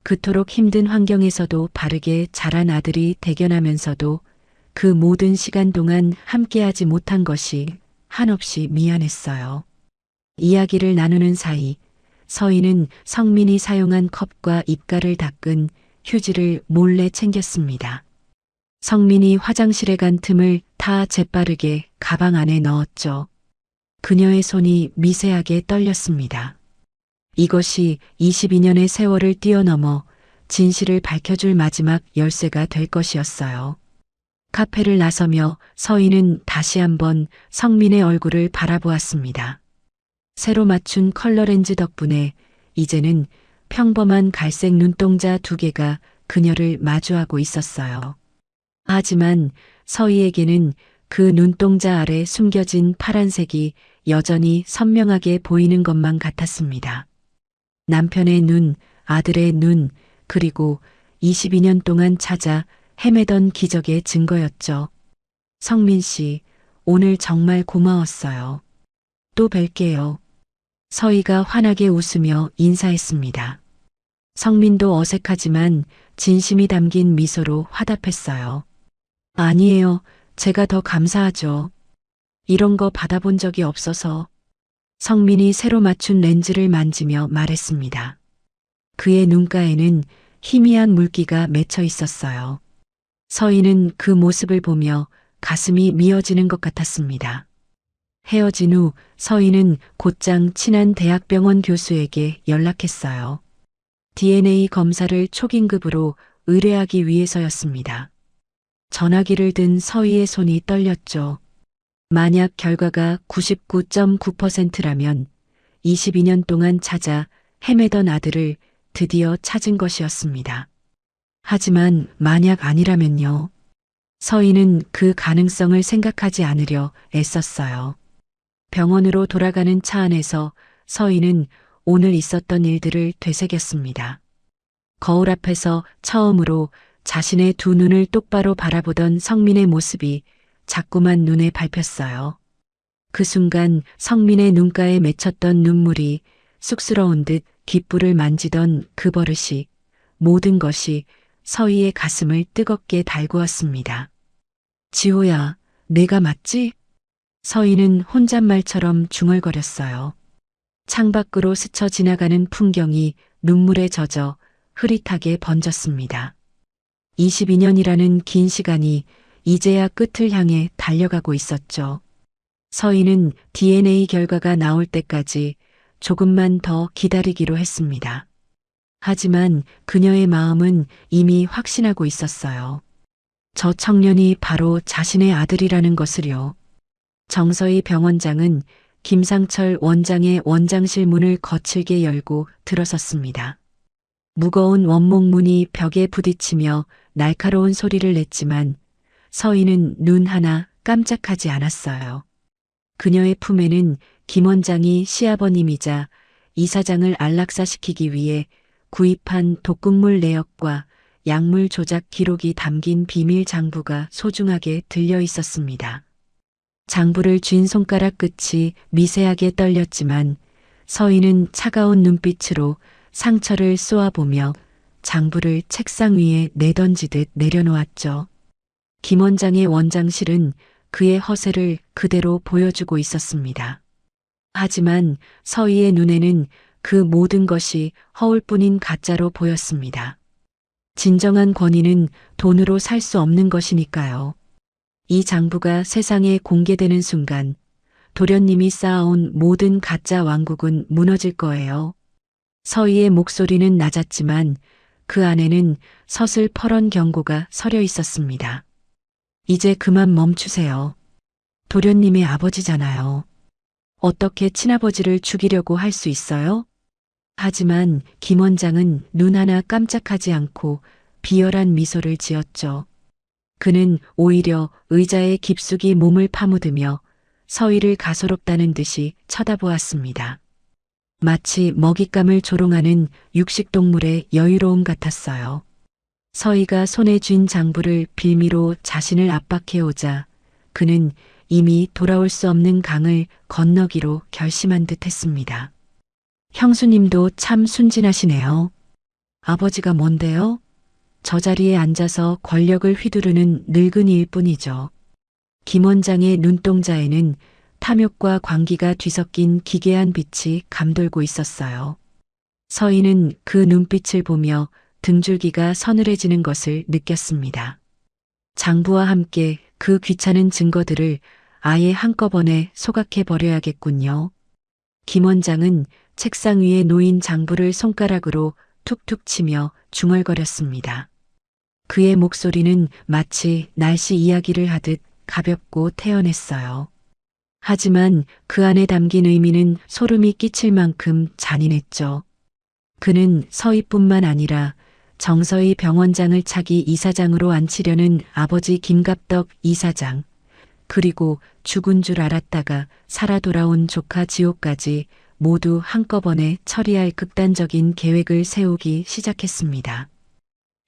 그토록 힘든 환경에서도 바르게 자란 아들이 대견하면서도 그 모든 시간 동안 함께하지 못한 것이 한없이 미안했어요. 이야기를 나누는 사이 서희는 성민이 사용한 컵과 입가를 닦은 휴지를 몰래 챙겼습니다. 성민이 화장실에 간 틈을 타 재빠르게 가방 안에 넣었죠. 그녀의 손이 미세하게 떨렸습니다. 이것이 22년의 세월을 뛰어넘어 진실을 밝혀줄 마지막 열쇠가 될 것이었어요. 카페를 나서며 서인은 다시 한번 성민의 얼굴을 바라보았습니다. 새로 맞춘 컬러 렌즈 덕분에 이제는 평범한 갈색 눈동자 두 개가 그녀를 마주하고 있었어요. 하지만 서희에게는 그 눈동자 아래 숨겨진 파란색이 여전히 선명하게 보이는 것만 같았습니다. 남편의 눈, 아들의 눈, 그리고 22년 동안 찾아 헤매던 기적의 증거였죠. 성민 씨, 오늘 정말 고마웠어요. 또 뵐게요. 서희가 환하게 웃으며 인사했습니다. 성민도 어색하지만 진심이 담긴 미소로 화답했어요. 아니에요. 제가 더 감사하죠. 이런 거 받아본 적이 없어서. 성민이 새로 맞춘 렌즈를 만지며 말했습니다. 그의 눈가에는 희미한 물기가 맺혀 있었어요. 서희는 그 모습을 보며 가슴이 미어지는 것 같았습니다. 헤어진 후 서희는 곧장 친한 대학병원 교수에게 연락했어요. DNA 검사를 초긴급으로 의뢰하기 위해서였습니다. 전화기를 든 서희의 손이 떨렸죠. 만약 결과가 99.9%라면 22년 동안 찾아 헤매던 아들을 드디어 찾은 것이었습니다. 하지만 만약 아니라면요. 서희는 그 가능성을 생각하지 않으려 애썼어요. 병원으로 돌아가는 차 안에서 서희는 오늘 있었던 일들을 되새겼습니다. 거울 앞에서 처음으로 자신의 두 눈을 똑바로 바라보던 성민의 모습이 자꾸만 눈에 밟혔어요. 그 순간 성민의 눈가에 맺혔던 눈물이 쑥스러운 듯 귓불을 만지던 그 버릇이 모든 것이 서희의 가슴을 뜨겁게 달구었습니다. 지호야, 내가 맞지? 서희는 혼잣말처럼 중얼거렸어요. 창밖으로 스쳐 지나가는 풍경이 눈물에 젖어 흐릿하게 번졌습니다. 22년이라는 긴 시간이 이제야 끝을 향해 달려가고 있었죠. 서희는 DNA 결과가 나올 때까지 조금만 더 기다리기로 했습니다. 하지만 그녀의 마음은 이미 확신하고 있었어요. 저 청년이 바로 자신의 아들이라는 것을요. 정서희 병원장은 김상철 원장의 원장실 문을 거칠게 열고 들어섰습니다. 무거운 원목문이 벽에 부딪히며 날카로운 소리를 냈지만 서희는 눈 하나 깜짝하지 않았어요. 그녀의 품에는 김 원장이 시아버님이자 이사장을 안락사시키기 위해 구입한 독극물 내역과 약물 조작 기록이 담긴 비밀 장부가 소중하게 들려 있었습니다. 장부를 쥔 손가락 끝이 미세하게 떨렸지만 서희는 차가운 눈빛으로 상처를 쏘아보며 장부를 책상 위에 내던지듯 내려놓았죠. 김 원장의 원장실은 그의 허세를 그대로 보여주고 있었습니다. 하지만 서희의 눈에는 그 모든 것이 허울뿐인 가짜로 보였습니다. 진정한 권위는 돈으로 살 수 없는 것이니까요. 이 장부가 세상에 공개되는 순간 도련님이 쌓아온 모든 가짜 왕국은 무너질 거예요. 서희의 목소리는 낮았지만 그 안에는 서슬퍼런 경고가 서려 있었습니다. 이제 그만 멈추세요. 도련님의 아버지잖아요. 어떻게 친아버지를 죽이려고 할 수 있어요? 하지만 김 원장은 눈 하나 깜짝하지 않고 비열한 미소를 지었죠. 그는 오히려 의자에 깊숙이 몸을 파묻으며 서희를 가소롭다는 듯이 쳐다보았습니다. 마치 먹잇감을 조롱하는 육식동물의 여유로움 같았어요. 서희가 손에 쥔 장부를 빌미로 자신을 압박해오자 그는 이미 돌아올 수 없는 강을 건너기로 결심한 듯 했습니다. 형수님도 참 순진하시네요. 아버지가 뭔데요? 저 자리에 앉아서 권력을 휘두르는 늙은이일 뿐이죠. 김 원장의 눈동자에는 탐욕과 광기가 뒤섞인 기괴한 빛이 감돌고 있었어요. 서희는 그 눈빛을 보며 등줄기가 서늘해지는 것을 느꼈습니다. 장부와 함께 그 귀찮은 증거들을 아예 한꺼번에 소각해 버려야겠군요. 김 원장은 책상 위에 놓인 장부를 손가락으로 툭툭 치며 중얼거렸습니다. 그의 목소리는 마치 날씨 이야기를 하듯 가볍고 태연했어요. 하지만 그 안에 담긴 의미는 소름이 끼칠 만큼 잔인했죠. 그는 서희뿐만 아니라 정서희 병원장을 차기 이사장으로 앉히려는 아버지 김갑덕 이사장, 그리고 죽은 줄 알았다가 살아 돌아온 조카 지호까지 모두 한꺼번에 처리할 극단적인 계획을 세우기 시작했습니다.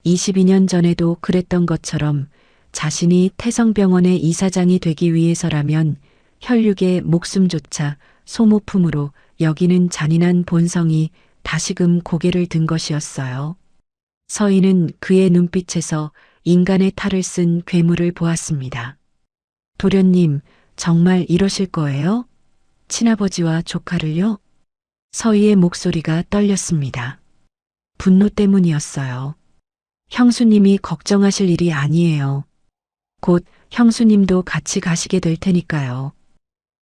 22년 전에도 그랬던 것처럼 자신이 태성병원의 이사장이 되기 위해서라면 혈육의 목숨조차 소모품으로 여기는 잔인한 본성이 다시금 고개를 든 것이었어요. 서희는 그의 눈빛에서 인간의 탈을 쓴 괴물을 보았습니다. 도련님, 정말 이러실 거예요? 친아버지와 조카를요? 서희의 목소리가 떨렸습니다. 분노 때문이었어요. 형수님이 걱정하실 일이 아니에요. 곧 형수님도 같이 가시게 될 테니까요.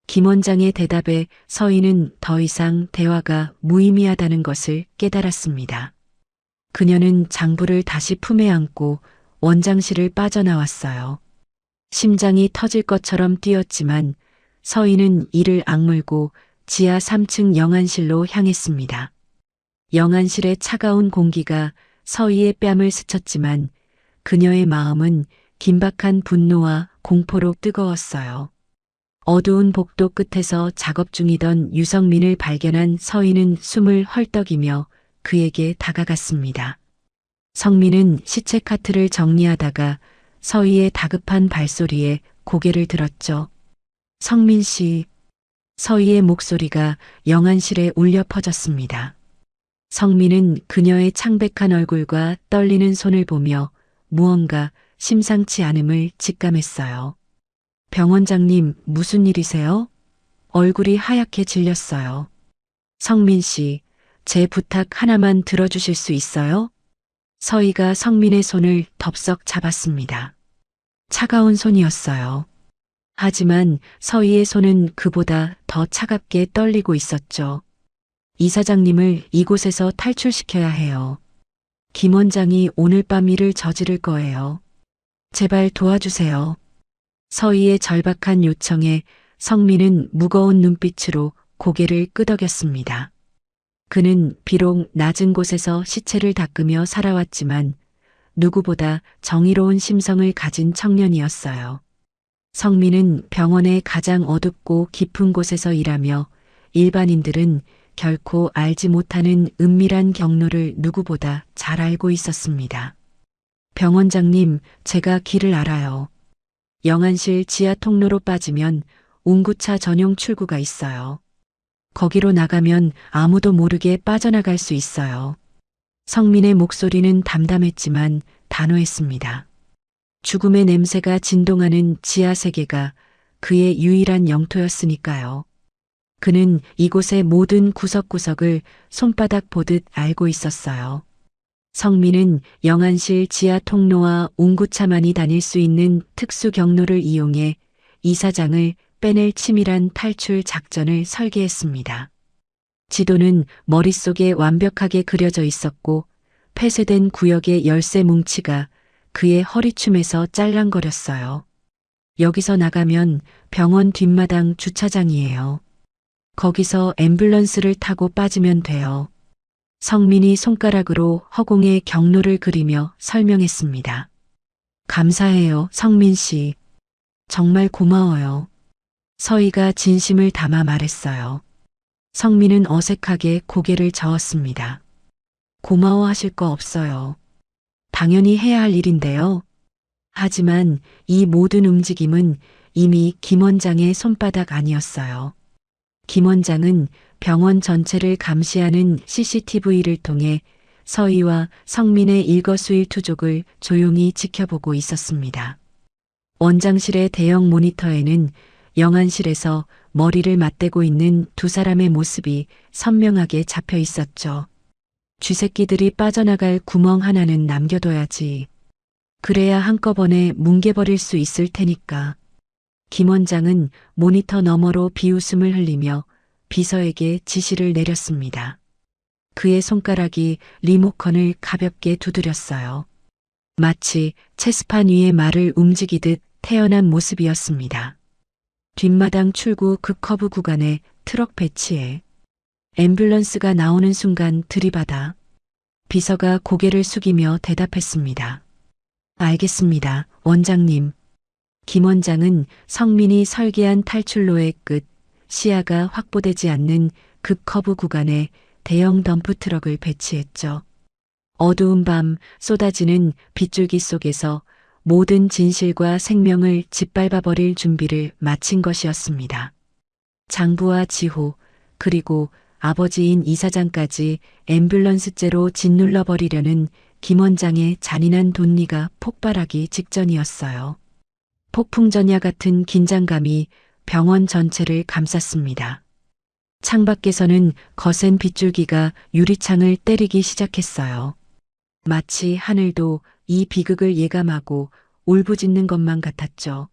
김 원장의 대답에 서희는 더 이상 대화가 무의미하다는 것을 깨달았습니다. 그녀는 장부를 다시 품에 안고 원장실을 빠져나왔어요. 심장이 터질 것처럼 뛰었지만 서희는 이를 악물고 지하 3층 영안실로 향했습니다. 영안실의 차가운 공기가 서희의 뺨을 스쳤지만 그녀의 마음은 긴박한 분노와 공포로 뜨거웠어요. 어두운 복도 끝에서 작업 중이던 유성민을 발견한 서희는 숨을 헐떡이며 그에게 다가갔습니다. 성민은 시체 카트를 정리하다가 서희의 다급한 발소리에 고개를 들었죠. 성민 씨. 서희의 목소리가 영안실에 울려 퍼졌습니다. 성민은 그녀의 창백한 얼굴과 떨리는 손을 보며 무언가 심상치 않음을 직감했어요. 병원장님, 무슨 일이세요? 얼굴이 하얗게 질렸어요. 성민 씨, 제 부탁 하나만 들어주실 수 있어요? 서희가 성민의 손을 덥석 잡았습니다. 차가운 손이었어요. 하지만 서희의 손은 그보다 더 차갑게 떨리고 있었죠. 이사장님을 이곳에서 탈출시켜야 해요. 김 원장이 오늘 밤 일을 저지를 거예요. 제발 도와주세요. 서희의 절박한 요청에 성민은 무거운 눈빛으로 고개를 끄덕였습니다. 그는 비록 낮은 곳에서 시체를 닦으며 살아왔지만 누구보다 정의로운 심성을 가진 청년이었어요. 성민은 병원의 가장 어둡고 깊은 곳에서 일하며 일반인들은 결코 알지 못하는 은밀한 경로를 누구보다 잘 알고 있었습니다. 병원장님, 제가 길을 알아요. 영안실 지하 통로로 빠지면 운구차 전용 출구가 있어요. 거기로 나가면 아무도 모르게 빠져나갈 수 있어요. 성민의 목소리는 담담했지만 단호했습니다. 죽음의 냄새가 진동하는 지하 세계가 그의 유일한 영토였으니까요. 그는 이곳의 모든 구석구석을 손바닥 보듯 알고 있었어요. 성민은 영안실 지하 통로와 운구차만이 다닐 수 있는 특수 경로를 이용해 이사장을 빼낼 치밀한 탈출 작전을 설계했습니다. 지도는 머릿속에 완벽하게 그려져 있었고 폐쇄된 구역의 열쇠 뭉치가 그의 허리춤에서 짤랑거렸어요. 여기서 나가면 병원 뒷마당 주차장이에요. 거기서 앰뷸런스를 타고 빠지면 돼요. 성민이 손가락으로 허공의 경로를 그리며 설명했습니다. 감사해요, 성민 씨. 정말 고마워요. 서희가 진심을 담아 말했어요. 성민은 어색하게 고개를 저었습니다. 고마워하실 거 없어요. 당연히 해야 할 일인데요. 하지만 이 모든 움직임은 이미 김 원장의 손바닥 아니었어요. 김 원장은 병원 전체를 감시하는 CCTV를 통해 서희와 성민의 일거수일투족을 조용히 지켜보고 있었습니다. 원장실의 대형 모니터에는 영안실에서 머리를 맞대고 있는 두 사람의 모습이 선명하게 잡혀 있었죠. 쥐새끼들이 빠져나갈 구멍 하나는 남겨둬야지. 그래야 한꺼번에 뭉개버릴 수 있을 테니까. 김 원장은 모니터 너머로 비웃음을 흘리며 비서에게 지시를 내렸습니다. 그의 손가락이 리모컨을 가볍게 두드렸어요. 마치 체스판 위에 말을 움직이듯 태연한 모습이었습니다. 뒷마당 출구 그 커브 구간에 트럭 배치해 앰뷸런스가 나오는 순간 들이받아 비서가 고개를 숙이며 대답했습니다. 알겠습니다, 원장님. 김 원장은 성민이 설계한 탈출로의 끝, 시야가 확보되지 않는 급 커브 구간에 대형 덤프트럭을 배치했죠. 어두운 밤 쏟아지는 빗줄기 속에서 모든 진실과 생명을 짓밟아버릴 준비를 마친 것이었습니다. 장부와 지호, 그리고 아버지인 이사장까지 앰뷸런스째로 짓눌러버리려는 김 원장의 잔인한 돈리가 폭발하기 직전이었어요. 폭풍전야 같은 긴장감이 병원 전체를 감쌌습니다. 창밖에서는 거센 빗줄기가 유리창을 때리기 시작했어요. 마치 하늘도 이 비극을 예감하고 울부짖는 것만 같았죠.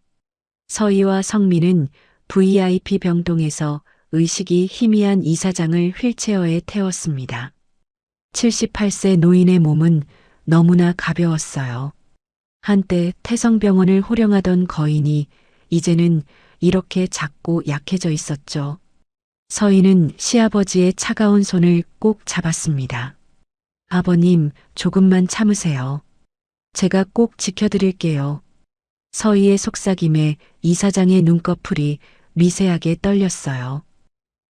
서희와 성민은 VIP 병동에서 의식이 희미한 이사장을 휠체어에 태웠습니다. 78세 노인의 몸은 너무나 가벼웠어요. 한때 태성병원을 호령하던 거인이 이제는 이렇게 작고 약해져 있었죠. 서희는 시아버지의 차가운 손을 꼭 잡았습니다. 아버님, 조금만 참으세요. 제가 꼭 지켜드릴게요. 서희의 속삭임에 이사장의 눈꺼풀이 미세하게 떨렸어요.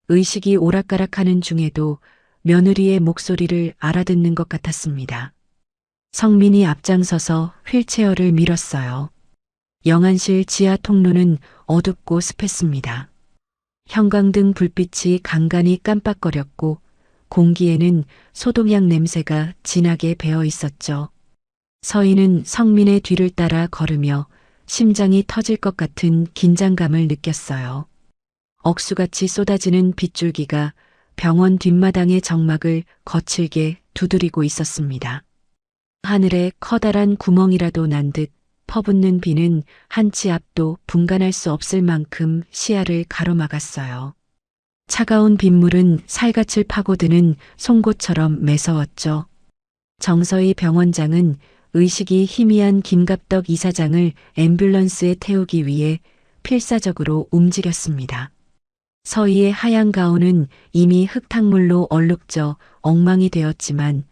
의식이 오락가락하는 중에도 며느리의 목소리를 알아듣는 것 같았습니다. 성민이 앞장서서 휠체어를 밀었어요. 영안실 지하 통로는 어둡고 습했습니다. 형광등 불빛이 간간히 깜빡거렸고 공기에는 소독약 냄새가 진하게 배어 있었죠. 서희는 성민의 뒤를 따라 걸으며 심장이 터질 것 같은 긴장감을 느꼈어요. 억수같이 쏟아지는 빗줄기가 병원 뒷마당의 정막을 거칠게 두드리고 있었습니다. 하늘에 커다란 구멍이라도 난 듯 퍼붓는 비는 한 치 앞도 분간할 수 없을 만큼 시야를 가로막았어요. 차가운 빗물은 살갗을 파고드는 송곳처럼 매서웠죠. 정서희 병원장은 의식이 희미한 김갑덕 이사장을 앰뷸런스에 태우기 위해 필사적으로 움직였습니다. 서희의 하얀 가운은 이미 흙탕물로 얼룩져 엉망이 되었지만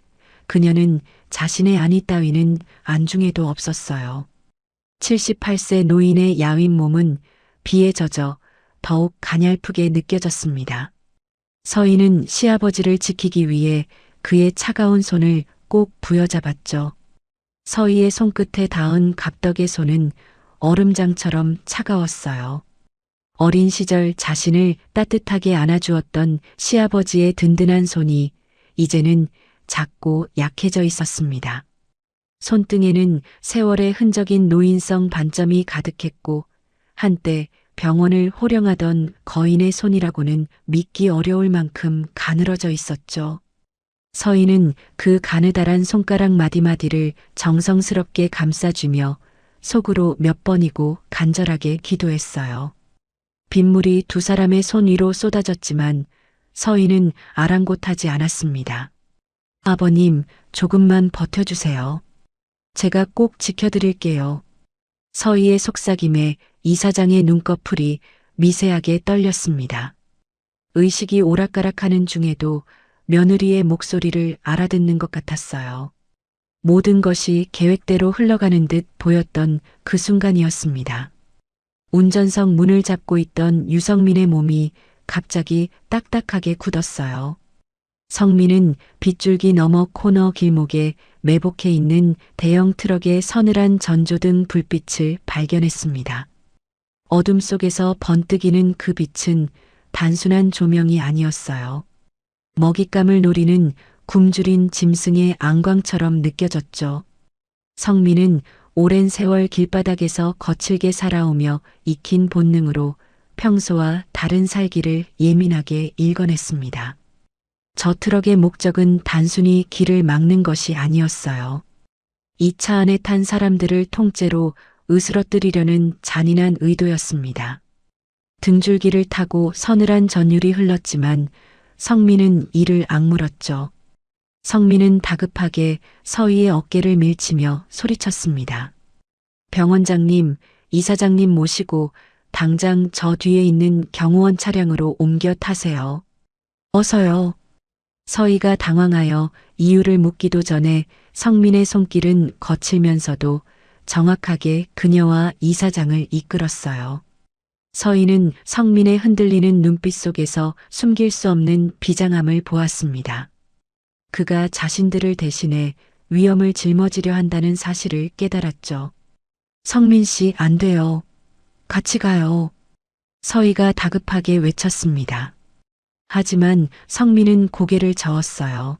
그녀는 자신의 안위 따위는 안중에도 없었어요. 78세 노인의 야윈 몸은 비에 젖어 더욱 가냘프게 느껴졌습니다. 서희는 시아버지를 지키기 위해 그의 차가운 손을 꼭 부여잡았죠. 서희의 손끝에 닿은 갑덕의 손은 얼음장처럼 차가웠어요. 어린 시절 자신을 따뜻하게 안아주었던 시아버지의 든든한 손이 이제는 작고 약해져 있었습니다. 손등에는 세월의 흔적인 노인성 반점이 가득했고 한때 병원을 호령하던 거인의 손이라고는 믿기 어려울 만큼 가늘어져 있었죠. 서희는 그 가느다란 손가락 마디마디를 정성스럽게 감싸주며 속으로 몇 번이고 간절하게 기도했어요. 빗물이 두 사람의 손 위로 쏟아졌지만 서희는 아랑곳하지 않았습니다. 아버님, 조금만 버텨주세요. 제가 꼭 지켜드릴게요. 서희의 속삭임에 이사장의 눈꺼풀이 미세하게 떨렸습니다. 의식이 오락가락하는 중에도 며느리의 목소리를 알아듣는 것 같았어요. 모든 것이 계획대로 흘러가는 듯 보였던 그 순간이었습니다. 운전석 문을 잡고 있던 유성민의 몸이 갑자기 딱딱하게 굳었어요. 성민은 빗줄기 너머 코너 길목에 매복해 있는 대형 트럭의 서늘한 전조등 불빛을 발견했습니다. 어둠 속에서 번뜩이는 그 빛은 단순한 조명이 아니었어요. 먹잇감을 노리는 굶주린 짐승의 안광처럼 느껴졌죠. 성민은 오랜 세월 길바닥에서 거칠게 살아오며 익힌 본능으로 평소와 다른 살기를 예민하게 읽어냈습니다. 저 트럭의 목적은 단순히 길을 막는 것이 아니었어요. 이 차 안에 탄 사람들을 통째로 으스러뜨리려는 잔인한 의도였습니다. 등줄기를 타고 서늘한 전율이 흘렀지만 성민은 이를 악물었죠. 성민은 다급하게 서희의 어깨를 밀치며 소리쳤습니다. 병원장님, 이사장님 모시고 당장 저 뒤에 있는 경호원 차량으로 옮겨 타세요. 어서요. 서희가 당황하여 이유를 묻기도 전에 성민의 손길은 거칠면서도 정확하게 그녀와 이사장을 이끌었어요. 서희는 성민의 흔들리는 눈빛 속에서 숨길 수 없는 비장함을 보았습니다. 그가 자신들을 대신해 위험을 짊어지려 한다는 사실을 깨달았죠. 성민 씨, 안 돼요. 같이 가요. 서희가 다급하게 외쳤습니다. 하지만 성민은 고개를 저었어요.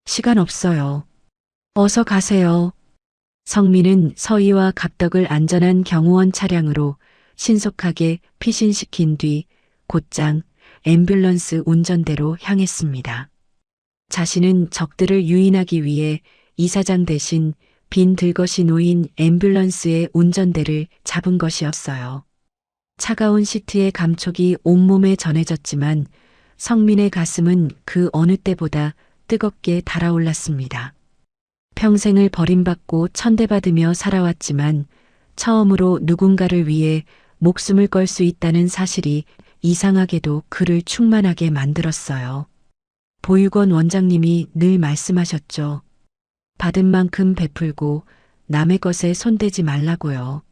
시간 없어요. 어서 가세요. 성민은 서희와 갑덕을 안전한 경호원 차량으로 신속하게 피신시킨 뒤 곧장 앰뷸런스 운전대로 향했습니다. 자신은 적들을 유인하기 위해 이사장 대신 빈 들것이 놓인 앰뷸런스의 운전대를 잡은 것이었어요. 차가운 시트의 감촉이 온몸에 전해졌지만 성민의 가슴은 그 어느 때보다 뜨겁게 달아올랐습니다. 평생을 버림받고 천대받으며 살아왔지만 처음으로 누군가를 위해 목숨을 걸 수 있다는 사실이 이상하게도 그를 충만하게 만들었어요. 보육원 원장님이 늘 말씀하셨죠. 받은 만큼 베풀고 남의 것에 손대지 말라고요.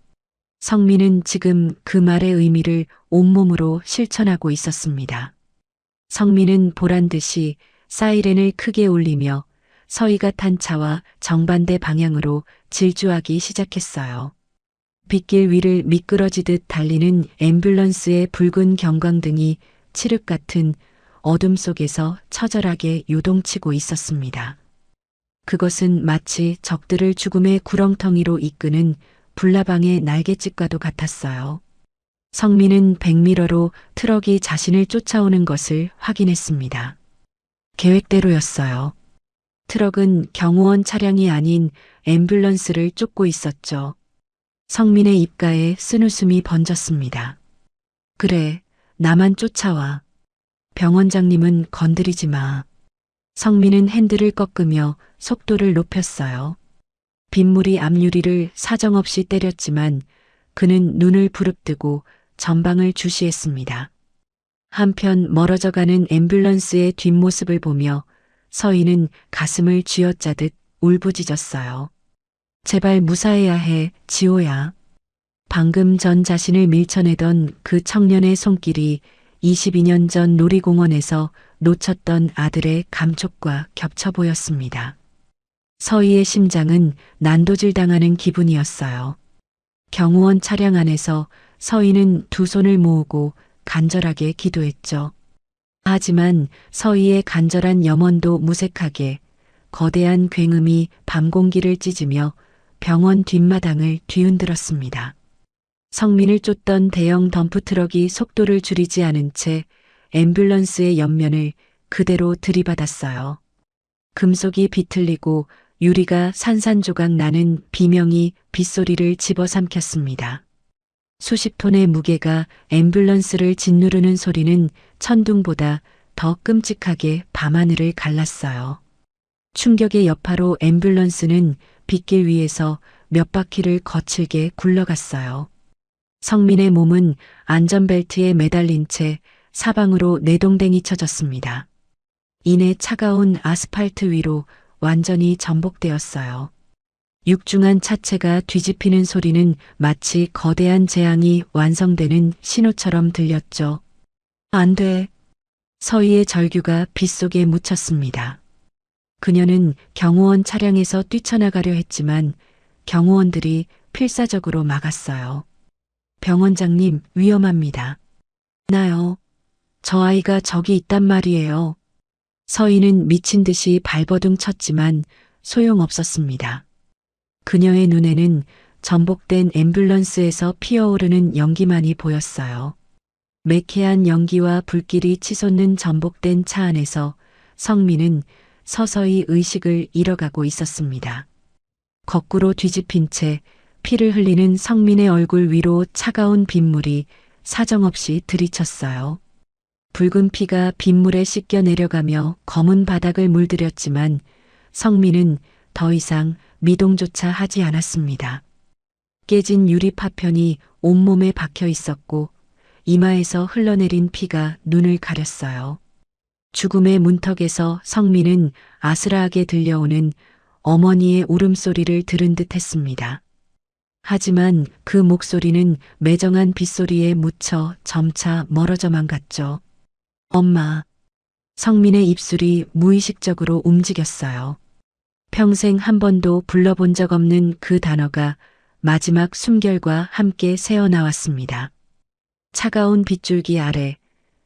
성민은 지금 그 말의 의미를 온몸으로 실천하고 있었습니다. 성민은 보란듯이 사이렌을 크게 울리며 서희가 탄 차와 정반대 방향으로 질주하기 시작했어요. 빗길 위를 미끄러지듯 달리는 앰뷸런스의 붉은 경광등이 칠흑 같은 어둠 속에서 처절하게 요동치고 있었습니다. 그것은 마치 적들을 죽음의 구렁텅이로 이끄는 불나방의 날갯짓과도 같았어요. 성민은 백미러로 트럭이 자신을 쫓아오는 것을 확인했습니다. 계획대로였어요. 트럭은 경호원 차량이 아닌 앰뷸런스를 쫓고 있었죠. 성민의 입가에 쓴웃음이 번졌습니다. 그래, 나만 쫓아와. 병원장님은 건드리지 마. 성민은 핸들을 꺾으며 속도를 높였어요. 빗물이 앞유리를 사정없이 때렸지만 그는 눈을 부릅뜨고 전방을 주시했습니다. 한편 멀어져가는 앰뷸런스의 뒷모습을 보며 서희는 가슴을 쥐어짜듯 울부짖었어요. 제발 무사해야 해, 지호야. 방금 전 자신을 밀쳐내던 그 청년의 손길이 22년 전 놀이공원에서 놓쳤던 아들의 감촉과 겹쳐 보였습니다. 서희의 심장은 난도질 당하는 기분이었어요. 경호원 차량 안에서 서희는 두 손을 모으고 간절하게 기도했죠. 하지만 서희의 간절한 염원도 무색하게 거대한 굉음이 밤 공기를 찢으며 병원 뒷마당을 뒤흔들었습니다. 성민을 쫓던 대형 덤프트럭이 속도를 줄이지 않은 채 앰뷸런스의 옆면을 그대로 들이받았어요. 금속이 비틀리고 유리가 산산조각 나는 비명이 빗소리를 집어삼켰습니다. 수십 톤의 무게가 앰뷸런스를 짓누르는 소리는 천둥보다 더 끔찍하게 밤하늘을 갈랐어요. 충격의 여파로 앰뷸런스는 빗길 위에서 몇 바퀴를 거칠게 굴러갔어요. 성민의 몸은 안전벨트에 매달린 채 사방으로 내동댕이 쳐졌습니다. 이내 차가운 아스팔트 위로 완전히 전복되었어요. 육중한 차체가 뒤집히는 소리는 마치 거대한 재앙이 완성되는 신호처럼 들렸죠. 안 돼. 서희의 절규가 빗속에 묻혔습니다. 그녀는 경호원 차량에서 뛰쳐나가려 했지만 경호원들이 필사적으로 막았어요. 병원장님, 위험합니다. 나요. 저 아이가 저기 있단 말이에요. 서희는 미친 듯이 발버둥 쳤지만 소용없었습니다. 그녀의 눈에는 전복된 앰뷸런스에서 피어오르는 연기만이 보였어요. 매캐한 연기와 불길이 치솟는 전복된 차 안에서 성민은 서서히 의식을 잃어가고 있었습니다. 거꾸로 뒤집힌 채 피를 흘리는 성민의 얼굴 위로 차가운 빗물이 사정없이 들이쳤어요. 붉은 피가 빗물에 씻겨 내려가며 검은 바닥을 물들였지만 성민은 더 이상 미동조차 하지 않았습니다. 깨진 유리 파편이 온몸에 박혀 있었고 이마에서 흘러내린 피가 눈을 가렸어요. 죽음의 문턱에서 성민은 아스라하게 들려오는 어머니의 울음소리를 들은 듯 했습니다. 하지만 그 목소리는 매정한 빗소리에 묻혀 점차 멀어져만 갔죠. 엄마. 성민의 입술이 무의식적으로 움직였어요. 평생 한 번도 불러본 적 없는 그 단어가 마지막 숨결과 함께 새어나왔습니다. 차가운 빗줄기 아래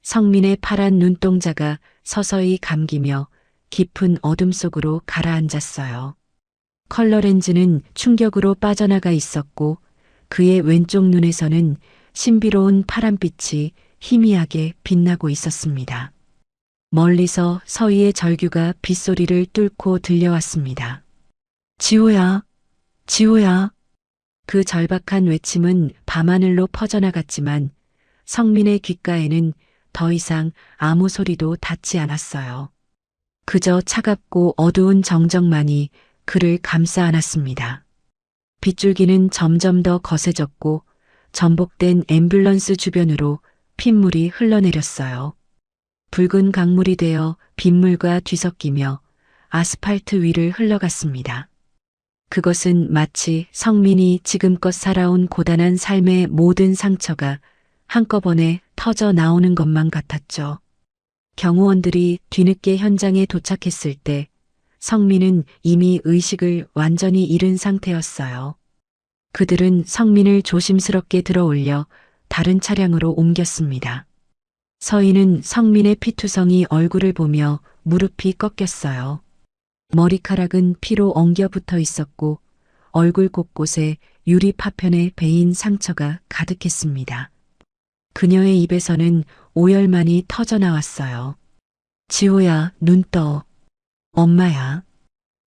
성민의 파란 눈동자가 서서히 감기며 깊은 어둠 속으로 가라앉았어요. 컬러 렌즈는 충격으로 빠져나가 있었고 그의 왼쪽 눈에서는 신비로운 파란빛이 희미하게 빛나고 있었습니다. 멀리서 서희의 절규가 빗소리를 뚫고 들려왔습니다. 지호야, 지호야. 그 절박한 외침은 밤하늘로 퍼져나갔지만 성민의 귓가에는 더 이상 아무 소리도 닿지 않았어요. 그저 차갑고 어두운 정적만이 그를 감싸 안았습니다. 빗줄기는 점점 더 거세졌고 전복된 앰뷸런스 주변으로 핏물이 흘러내렸어요. 붉은 강물이 되어 빗물과 뒤섞이며 아스팔트 위를 흘러갔습니다. 그것은 마치 성민이 지금껏 살아온 고단한 삶의 모든 상처가 한꺼번에 터져 나오는 것만 같았죠. 경호원들이 뒤늦게 현장에 도착했을 때 성민은 이미 의식을 완전히 잃은 상태였어요. 그들은 성민을 조심스럽게 들어올려 다른 차량으로 옮겼습니다. 서희는 성민의 피투성이 얼굴을 보며 무릎이 꺾였어요. 머리카락은 피로 엉겨 붙어 있었고 얼굴 곳곳에 유리 파편에 베인 상처가 가득했습니다. 그녀의 입에서는 오열만이 터져 나왔어요. 지호야, 눈 떠. 엄마야.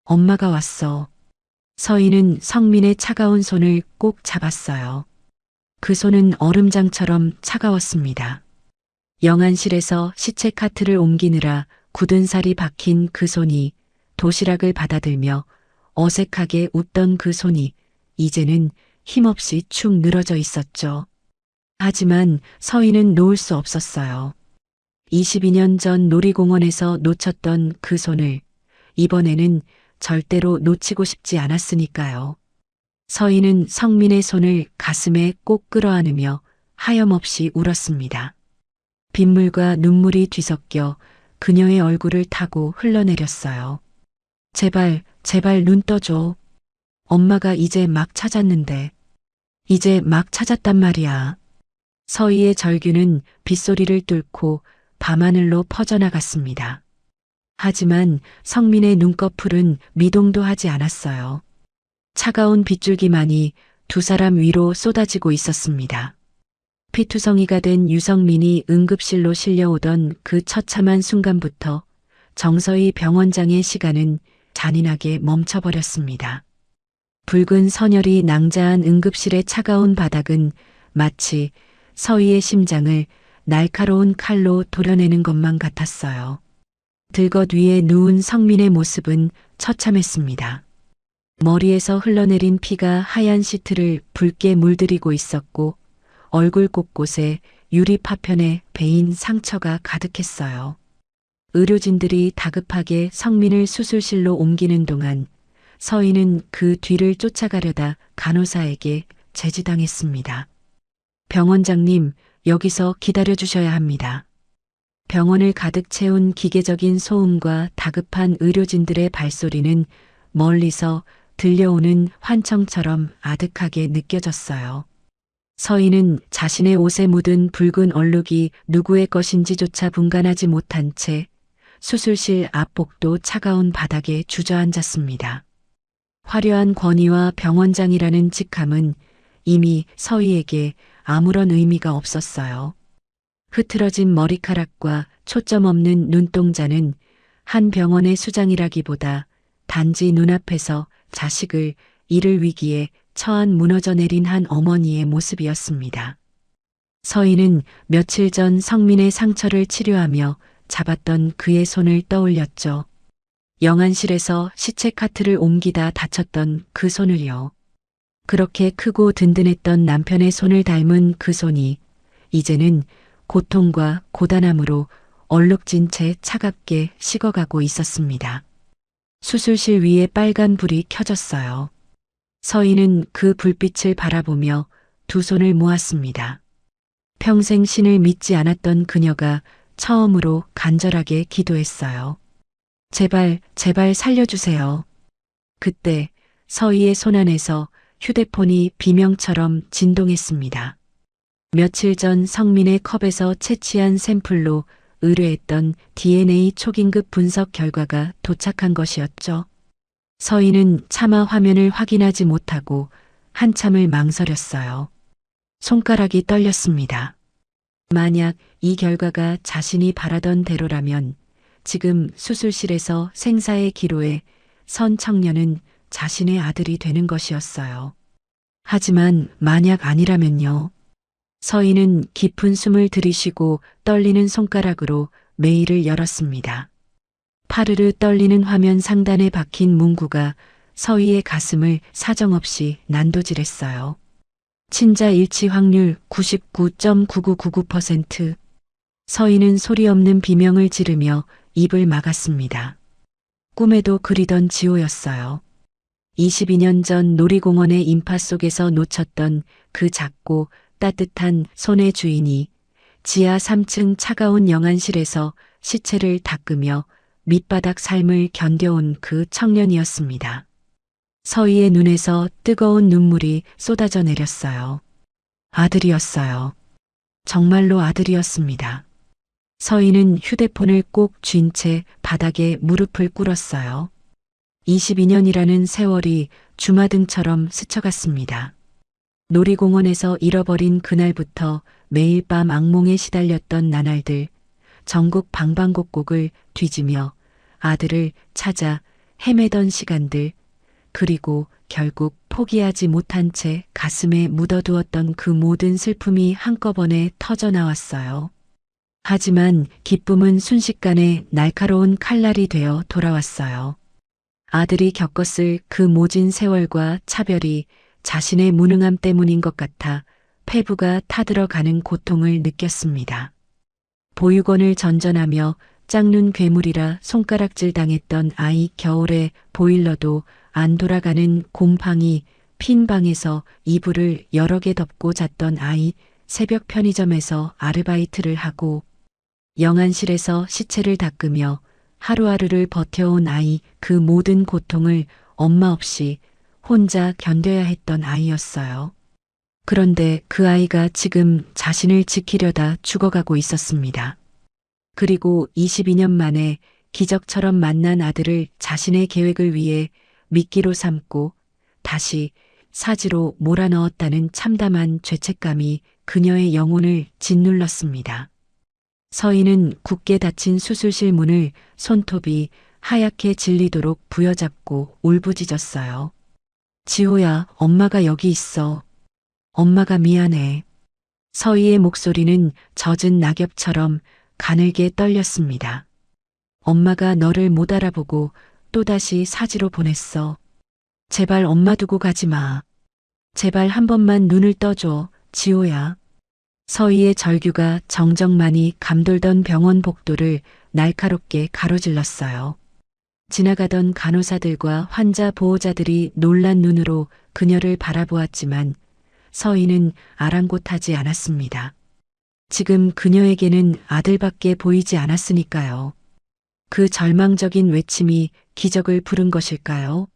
엄마가 왔어. 서희는 성민의 차가운 손을 꼭 잡았어요. 그 손은 얼음장처럼 차가웠습니다. 영안실에서 시체 카트를 옮기느라 굳은 살이 박힌 그 손이 도시락을 받아들며 어색하게 웃던 그 손이 이제는 힘없이 축 늘어져 있었죠. 하지만 서희는 놓을 수 없었어요. 22년 전 놀이공원에서 놓쳤던 그 손을 이번에는 절대로 놓치고 싶지 않았으니까요. 서희는 성민의 손을 가슴에 꼭 끌어안으며 하염없이 울었습니다. 빗물과 눈물이 뒤섞여 그녀의 얼굴을 타고 흘러내렸어요. 제발, 제발 눈 떠줘. 엄마가 이제 막 찾았는데. 이제 막 찾았단 말이야. 서희의 절규는 빗소리를 뚫고 밤하늘로 퍼져나갔습니다. 하지만 성민의 눈꺼풀은 미동도 하지 않았어요. 차가운 빗줄기만이 두 사람 위로 쏟아지고 있었습니다. 피투성이가 된 유성민이 응급실로 실려오던 그 처참한 순간부터 정서희 병원장의 시간은 잔인하게 멈춰버렸습니다. 붉은 선혈이 낭자한 응급실의 차가운 바닥은 마치 서희의 심장을 날카로운 칼로 도려내는 것만 같았어요. 들것 위에 누운 성민의 모습은 처참했습니다. 머리에서 흘러내린 피가 하얀 시트를 붉게 물들이고 있었고 얼굴 곳곳에 유리 파편에 베인 상처가 가득했어요. 의료진들이 다급하게 성민을 수술실로 옮기는 동안 서희는 그 뒤를 쫓아가려다 간호사에게 제지당했습니다. 병원장님, 여기서 기다려주셔야 합니다. 병원을 가득 채운 기계적인 소음과 다급한 의료진들의 발소리는 멀리서 들려오는 환청처럼 아득하게 느껴졌어요. 서희는 자신의 옷에 묻은 붉은 얼룩이 누구의 것인지조차 분간하지 못한 채 수술실 앞복도 차가운 바닥에 주저앉았습니다. 화려한 권위와 병원장이라는 직함은 이미 서희에게 아무런 의미가 없었어요. 흐트러진 머리카락과 초점 없는 눈동자는 한 병원의 수장이라기보다 단지 눈앞에서 자식을 잃을 위기에 처한 무너져 내린 한 어머니의 모습이었습니다. 서인은 며칠 전 성민의 상처를 치료하며 잡았던 그의 손을 떠올렸죠. 영안실에서 시체 카트를 옮기다 다쳤던 그 손을요. 그렇게 크고 든든했던 남편의 손을 닮은 그 손이 이제는 고통과 고단함으로 얼룩진 채 차갑게 식어가고 있었습니다. 수술실 위에 빨간 불이 켜졌어요. 서인은 그 불빛을 바라보며 두 손을 모았습니다. 평생 신을 믿지 않았던 그녀가 처음으로 간절하게 기도했어요. 제발, 제발 살려주세요. 그때 서희의 손안에서 휴대폰이 비명처럼 진동했습니다. 며칠 전 성민의 컵에서 채취한 샘플로 의뢰했던 DNA 초긴급 분석 결과가 도착한 것이었죠. 서희는 차마 화면을 확인하지 못하고 한참을 망설였어요. 손가락이 떨렸습니다. 만약 이 결과가 자신이 바라던 대로라면 지금 수술실에서 생사의 기로에 선 청년은 자신의 아들이 되는 것이었어요. 하지만 만약 아니라면요. 서인은 깊은 숨을 들이쉬고 떨리는 손가락으로 메일을 열었습니다. 파르르 떨리는 화면 상단에 박힌 문구가 서희의 가슴을 사정없이 난도질했어요. 친자 일치 확률 99.9999%. 서희는 소리 없는 비명을 지르며 입을 막았습니다. 꿈에도 그리던 지호였어요. 22년 전 놀이공원의 인파 속에서 놓쳤던 그 작고 따뜻한 손의 주인이 지하 3층 차가운 영안실에서 시체를 닦으며 밑바닥 삶을 견뎌온 그 청년이었습니다. 서희의 눈에서 뜨거운 눈물이 쏟아져 내렸어요. 아들이었어요. 정말로 아들이었습니다. 서희는 휴대폰을 꼭 쥔 채 바닥에 무릎을 꿇었어요. 22년이라는 세월이 주마등처럼 스쳐갔습니다. 놀이공원에서 잃어버린 그날부터 매일 밤 악몽에 시달렸던 나날들, 전국 방방곡곡을 뒤지며 아들을 찾아 헤매던 시간들, 그리고 결국 포기하지 못한 채 가슴에 묻어두었던 그 모든 슬픔이 한꺼번에 터져 나왔어요. 하지만 기쁨은 순식간에 날카로운 칼날이 되어 돌아왔어요. 아들이 겪었을 그 모진 세월과 차별이 자신의 무능함 때문인 것 같아 폐부가 타들어가는 고통을 느꼈습니다. 보육원을 전전하며 짝눈 괴물이라 손가락질 당했던 아이 겨울에 보일러도 안 돌아가는 곰팡이 핀 방에서 이불을 여러 개 덮고 잤던 아이 새벽 편의점에서 아르바이트를 하고 영안실에서 시체를 닦으며 하루하루를 버텨온 아이 그 모든 고통을 엄마 없이 혼자 견뎌야 했던 아이였어요. 그런데 그 아이가 지금 자신을 지키려다 죽어가고 있었습니다. 그리고 22년 만에 기적처럼 만난 아들을 자신의 계획을 위해 미끼로 삼고 다시 사지로 몰아넣었다는 참담한 죄책감이 그녀의 영혼을 짓눌렀습니다. 서희는 굳게 닫힌 수술실 문을 손톱이 하얗게 질리도록 부여잡고 울부짖었어요. 지호야, 엄마가 여기 있어. 엄마가 미안해. 서희의 목소리는 젖은 낙엽처럼 가늘게 떨렸습니다. 엄마가 너를 못 알아보고 또다시 사지로 보냈어. 제발 엄마 두고 가지 마. 제발 한 번만 눈을 떠줘, 지호야. 서희의 절규가 정적만이 감돌던 병원 복도를 날카롭게 가로질렀어요. 지나가던 간호사들과 환자 보호자들이 놀란 눈으로 그녀를 바라보았지만 서희는 아랑곳하지 않았습니다. 지금 그녀에게는 아들밖에 보이지 않았으니까요. 그 절망적인 외침이 기적을 부른 것일까요?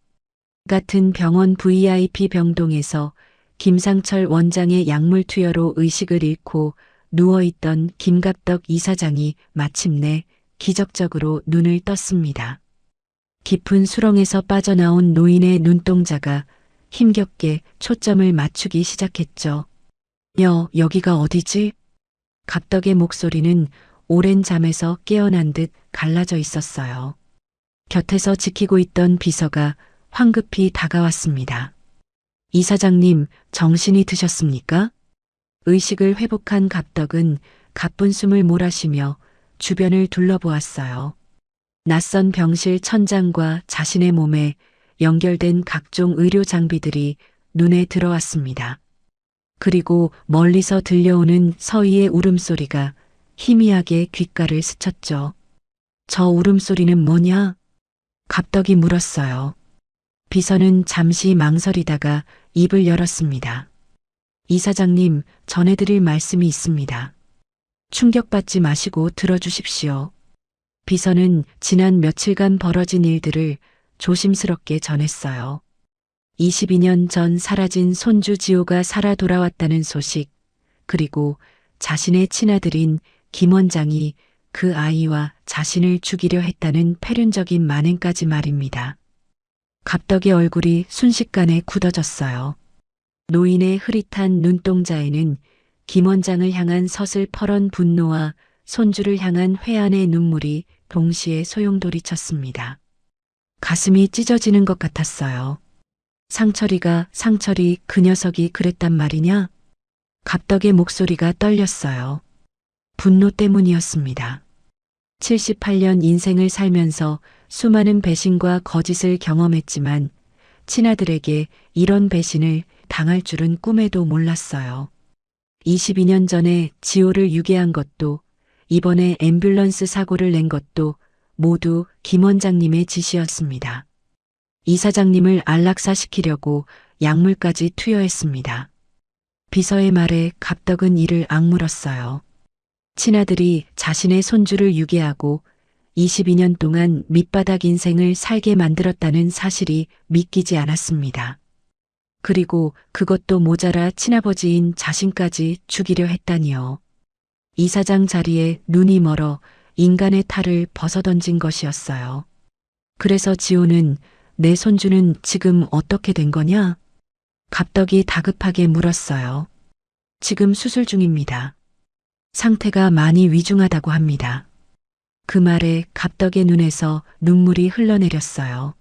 같은 병원 VIP 병동에서 김상철 원장의 약물 투여로 의식을 잃고 누워있던 김갑덕 이사장이 마침내 기적적으로 눈을 떴습니다. 깊은 수렁에서 빠져나온 노인의 눈동자가 힘겹게 초점을 맞추기 시작했죠. 여기가 어디지? 갑덕의 목소리는 오랜 잠에서 깨어난 듯 갈라져 있었어요. 곁에서 지키고 있던 비서가 황급히 다가왔습니다. 이사장님, 정신이 드셨습니까? 의식을 회복한 갑덕은 가쁜 숨을 몰아쉬며 주변을 둘러보았어요. 낯선 병실 천장과 자신의 몸에 연결된 각종 의료 장비들이 눈에 들어왔습니다. 그리고 멀리서 들려오는 서희의 울음소리가 희미하게 귓가를 스쳤죠. 저 울음소리는 뭐냐? 갑덕이 물었어요. 비서는 잠시 망설이다가 입을 열었습니다. 이사장님, 전해드릴 말씀이 있습니다. 충격받지 마시고 들어주십시오. 비서는 지난 며칠간 벌어진 일들을 조심스럽게 전했어요. 22년 전 사라진 손주 지호가 살아 돌아왔다는 소식, 그리고 자신의 친아들인 김 원장이 그 아이와 자신을 죽이려 했다는 패륜적인 만행까지 말입니다. 갑덕의 얼굴이 순식간에 굳어졌어요. 노인의 흐릿한 눈동자에는 김 원장을 향한 서슬퍼런 분노와 손주를 향한 회한의 눈물이 동시에 소용돌이쳤습니다. 가슴이 찢어지는 것 같았어요. 상철이 그 녀석이 그랬단 말이냐? 갑덕의 목소리가 떨렸어요. 분노 때문이었습니다. 78년 인생을 살면서 수많은 배신과 거짓을 경험했지만 친아들에게 이런 배신을 당할 줄은 꿈에도 몰랐어요. 22년 전에 지호를 유괴한 것도 이번에 앰뷸런스 사고를 낸 것도 모두 김 원장님의 지시였습니다. 이사장님을 안락사시키려고 약물까지 투여했습니다. 비서의 말에 갑덕은 이를 악물었어요. 친아들이 자신의 손주를 유괴하고 22년 동안 밑바닥 인생을 살게 만들었다는 사실이 믿기지 않았습니다. 그리고 그것도 모자라 친아버지인 자신까지 죽이려 했다니요. 이사장 자리에 눈이 멀어 인간의 탈을 벗어던진 것이었어요. 그래서 지호는 내 손주는 지금 어떻게 된 거냐? 갑덕이 다급하게 물었어요. 지금 수술 중입니다. 상태가 많이 위중하다고 합니다. 그 말에 갑덕의 눈에서 눈물이 흘러내렸어요.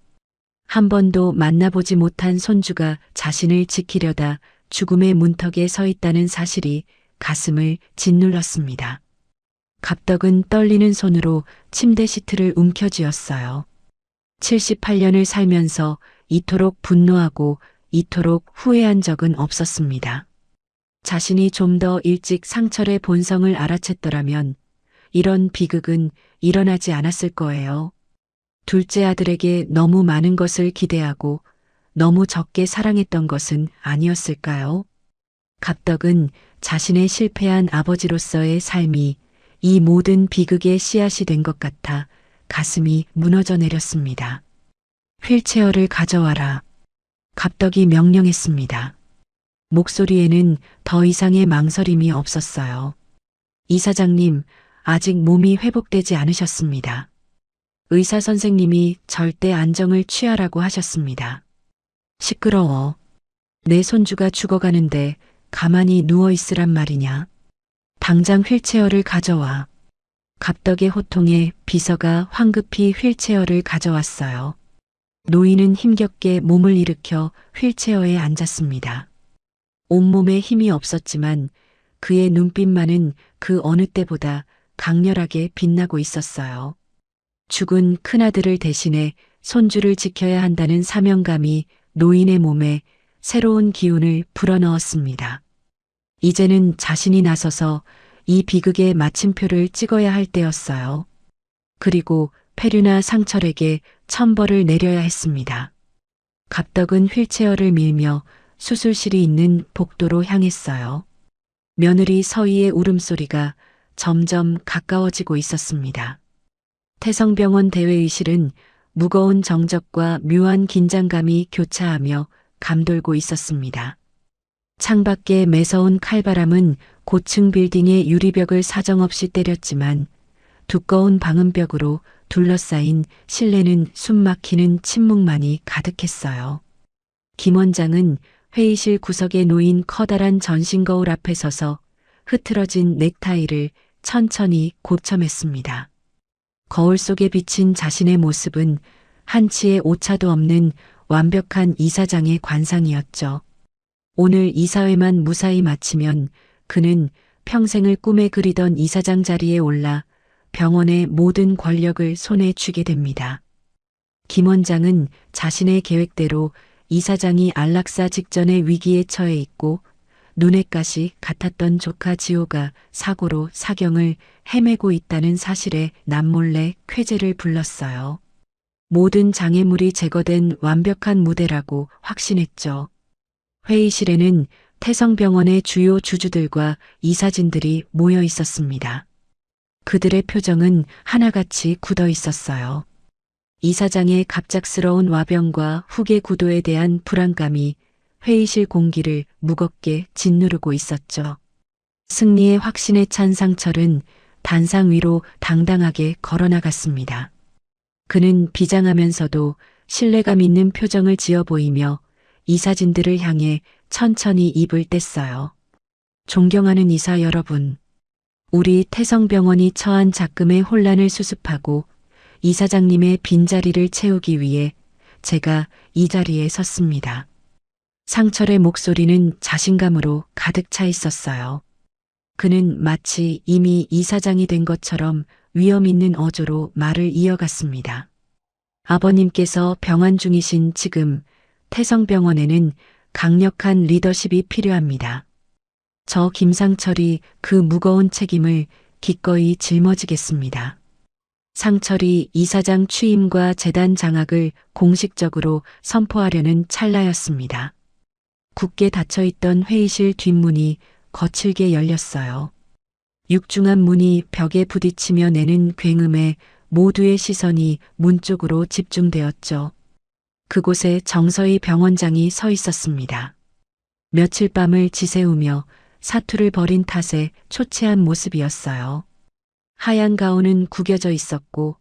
한 번도 만나보지 못한 손주가 자신을 지키려다 죽음의 문턱에 서 있다는 사실이 가슴을 짓눌렀습니다. 갑덕은 떨리는 손으로 침대 시트를 움켜쥐었어요. 78년을 살면서 이토록 분노하고 이토록 후회한 적은 없었습니다. 자신이 좀 더 일찍 상철의 본성을 알아챘더라면 이런 비극은 일어나지 않았을 거예요. 둘째 아들에게 너무 많은 것을 기대하고 너무 적게 사랑했던 것은 아니었을까요? 갑덕은 자신의 실패한 아버지로서의 삶이 이 모든 비극의 씨앗이 된 것 같아 가슴이 무너져 내렸습니다. 휠체어를 가져와라. 갑덕이 명령했습니다. 목소리에는 더 이상의 망설임이 없었어요. 이사장님, 아직 몸이 회복되지 않으셨습니다. 의사 선생님이 절대 안정을 취하라고 하셨습니다. 시끄러워. 내 손주가 죽어가는데 가만히 누워있으란 말이냐. 당장 휠체어를 가져와. 갑덕의 호통에 비서가 황급히 휠체어를 가져왔어요. 노인은 힘겹게 몸을 일으켜 휠체어에 앉았습니다. 온몸에 힘이 없었지만 그의 눈빛만은 그 어느 때보다 강렬하게 빛나고 있었어요. 죽은 큰아들을 대신해 손주를 지켜야 한다는 사명감이 노인의 몸에 새로운 기운을 불어넣었습니다. 이제는 자신이 나서서 이 비극의 마침표를 찍어야 할 때였어요. 그리고 패륜아 상철에게 천벌을 내려야 했습니다. 갑덕은 휠체어를 밀며 수술실이 있는 복도로 향했어요. 며느리 서희의 울음소리가 점점 가까워지고 있었습니다. 태성병원 대회의실은 무거운 정적과 묘한 긴장감이 교차하며 감돌고 있었습니다. 창밖에 매서운 칼바람은 고층 빌딩의 유리벽을 사정없이 때렸지만 두꺼운 방음벽으로 둘러싸인 실내는 숨막히는 침묵만이 가득했어요. 김 원장은 회의실 구석에 놓인 커다란 전신 거울 앞에 서서 흐트러진 넥타이를 천천히 고쳐맸습니다. 거울 속에 비친 자신의 모습은 한치의 오차도 없는 완벽한 이사장의 관상이었죠. 오늘 이사회만 무사히 마치면 그는 평생을 꿈에 그리던 이사장 자리에 올라 병원의 모든 권력을 손에 쥐게 됩니다. 김 원장은 자신의 계획대로 이사장이 안락사 직전의 위기에 처해 있고 눈엣 가시 같았던 조카 지호가 사고로 사경을 헤매고 있다는 사실에 남몰래 쾌재를 불렀어요. 모든 장애물이 제거된 완벽한 무대라고 확신했죠. 회의실에는 태성병원의 주요 주주들과 이사진들이 모여 있었습니다. 그들의 표정은 하나같이 굳어 있었어요. 이사장의 갑작스러운 와병과 후계 구도에 대한 불안감이 회의실 공기를 무겁게 짓누르고 있었죠. 승리의 확신에 찬 상철은 단상 위로 당당하게 걸어나갔습니다. 그는 비장하면서도 신뢰감 있는 표정을 지어 보이며 이사진들을 향해 천천히 입을 뗐어요. 존경하는 이사 여러분, 우리 태성병원이 처한 작금의 혼란을 수습하고 이사장님의 빈자리를 채우기 위해 제가 이 자리에 섰습니다. 상철의 목소리는 자신감으로 가득 차 있었어요. 그는 마치 이미 이사장이 된 것처럼 위험 있는 어조로 말을 이어갔습니다. 아버님께서 병환 중이신 지금 태성병원에는 강력한 리더십이 필요합니다. 저 김상철이 그 무거운 책임을 기꺼이 짊어지겠습니다. 상철이 이사장 취임과 재단 장악을 공식적으로 선포하려는 찰나였습니다. 굳게 닫혀있던 회의실 뒷문이 거칠게 열렸어요. 육중한 문이 벽에 부딪히며 내는 굉음에 모두의 시선이 문 쪽으로 집중되었죠. 그곳에 정서희 병원장이 서 있었습니다. 며칠 밤을 지새우며 사투를 벌인 탓에 초췌한 모습이었어요. 하얀 가운은 구겨져 있었고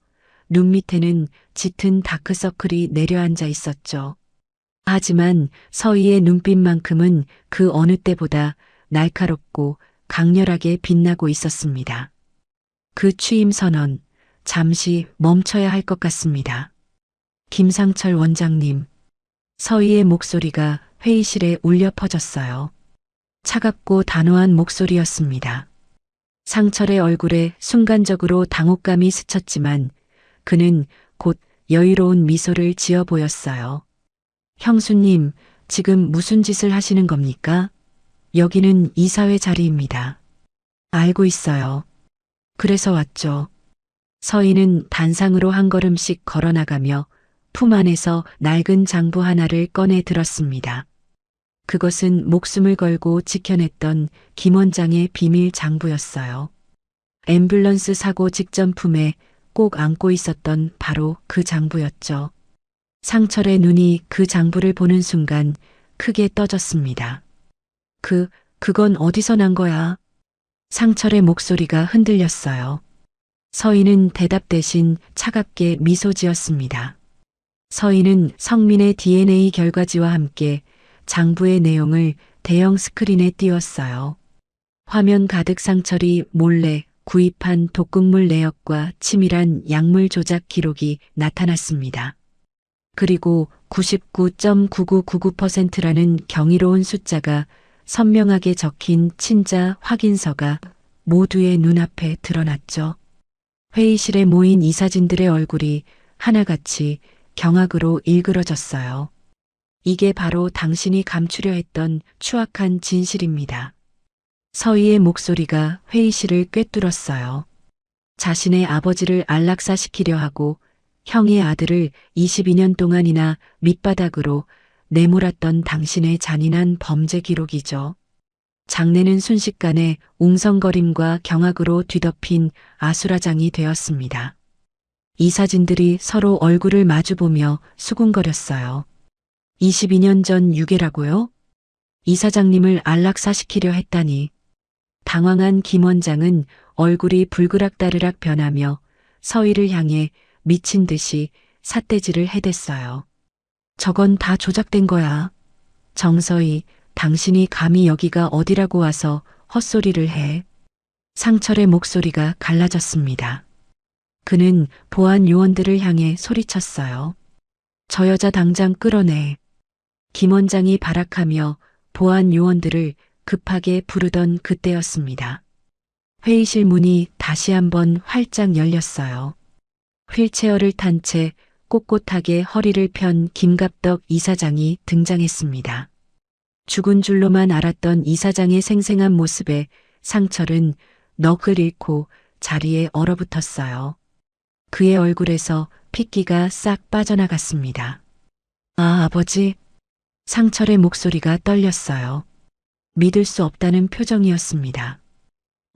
눈 밑에는 짙은 다크서클이 내려앉아 있었죠. 하지만 서희의 눈빛만큼은 그 어느 때보다 날카롭고 강렬하게 빛나고 있었습니다. 그 취임 선언, 잠시 멈춰야 할 것 같습니다. 김상철 원장님, 서희의 목소리가 회의실에 울려 퍼졌어요. 차갑고 단호한 목소리였습니다. 상철의 얼굴에 순간적으로 당혹감이 스쳤지만 그는 곧 여유로운 미소를 지어 보였어요. 형수님, 지금 무슨 짓을 하시는 겁니까? 여기는 이사회 자리입니다. 알고 있어요. 그래서 왔죠. 서희는 단상으로 한 걸음씩 걸어나가며 품 안에서 낡은 장부 하나를 꺼내 들었습니다. 그것은 목숨을 걸고 지켜냈던 김 원장의 비밀 장부였어요. 앰뷸런스 사고 직전 품에 꼭 안고 있었던 바로 그 장부였죠. 상철의 눈이 그 장부를 보는 순간 크게 떠졌습니다. 그건 어디서 난 거야? 상철의 목소리가 흔들렸어요. 서희는 대답 대신 차갑게 미소 지었습니다. 서희는 성민의 DNA 결과지와 함께 장부의 내용을 대형 스크린에 띄웠어요. 화면 가득 상철이 몰래 구입한 독극물 내역과 치밀한 약물 조작 기록이 나타났습니다. 그리고 99.9999%라는 경이로운 숫자가 선명하게 적힌 친자 확인서가 모두의 눈앞에 드러났죠. 회의실에 모인 이사진들의 얼굴이 하나같이 경악으로 일그러졌어요. 이게 바로 당신이 감추려 했던 추악한 진실입니다. 서희의 목소리가 회의실을 꿰뚫었어요. 자신의 아버지를 안락사시키려 하고 형의 아들을 22년 동안이나 밑바닥으로 내몰았던 당신의 잔인한 범죄 기록이죠. 장내는 순식간에 웅성거림과 경악으로 뒤덮인 아수라장이 되었습니다. 이사진들이 서로 얼굴을 마주보며 수군거렸어요. 22년 전 유괴라고요? 이사장님을 안락사시키려 했다니. 당황한 김 원장은 얼굴이 불그락다르락 변하며 서희를 향해 미친 듯이 삿대질을 해댔어요. 저건 다 조작된 거야. 정서희, 당신이 감히 여기가 어디라고 와서 헛소리를 해. 상철의 목소리가 갈라졌습니다. 그는 보안 요원들을 향해 소리쳤어요. 저 여자 당장 끌어내. 김 원장이 발악하며 보안 요원들을 급하게 부르던 그때였습니다. 회의실 문이 다시 한번 활짝 열렸어요. 휠체어를 탄 채 꼿꼿하게 허리를 편 김갑덕 이사장이 등장했습니다. 죽은 줄로만 알았던 이사장의 생생한 모습에 상철은 넋을 잃고 자리에 얼어붙었어요. 그의 얼굴에서 핏기가 싹 빠져나갔습니다. 아, 아버지. 상철의 목소리가 떨렸어요. 믿을 수 없다는 표정이었습니다.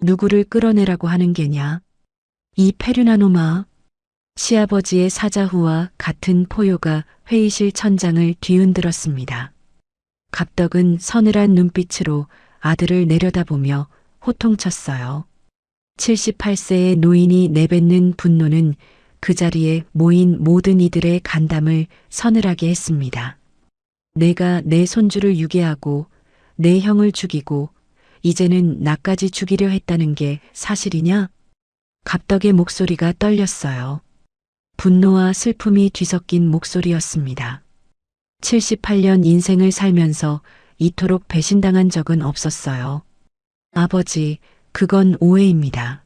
누구를 끌어내라고 하는 게냐? 이 페류나 놈아. 시아버지의 사자후와 같은 포효가 회의실 천장을 뒤흔들었습니다. 갑덕은 서늘한 눈빛으로 아들을 내려다보며 호통쳤어요. 78세의 노인이 내뱉는 분노는 그 자리에 모인 모든 이들의 간담을 서늘하게 했습니다. 내가 내 손주를 유괴하고 내 형을 죽이고 이제는 나까지 죽이려 했다는 게 사실이냐? 갑덕의 목소리가 떨렸어요. 분노와 슬픔이 뒤섞인 목소리였습니다. 78년 인생을 살면서 이토록 배신당한 적은 없었어요. 아버지, 그건 오해입니다.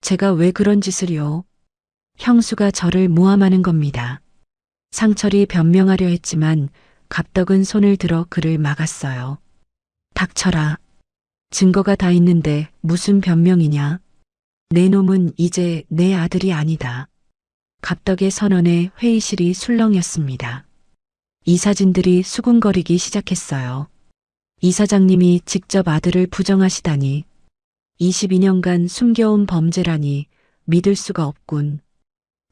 제가 왜 그런 짓을요? 형수가 저를 모함하는 겁니다. 상철이 변명하려 했지만 갑덕은 손을 들어 그를 막았어요. 닥쳐라. 증거가 다 있는데 무슨 변명이냐? 내 놈은 이제 내 아들이 아니다. 갑덕의 선언에 회의실이 술렁였습니다. 이사진들이 수군거리기 시작했어요. 이사장님이 직접 아들을 부정하시다니. 22년간 숨겨온 범죄라니 믿을 수가 없군.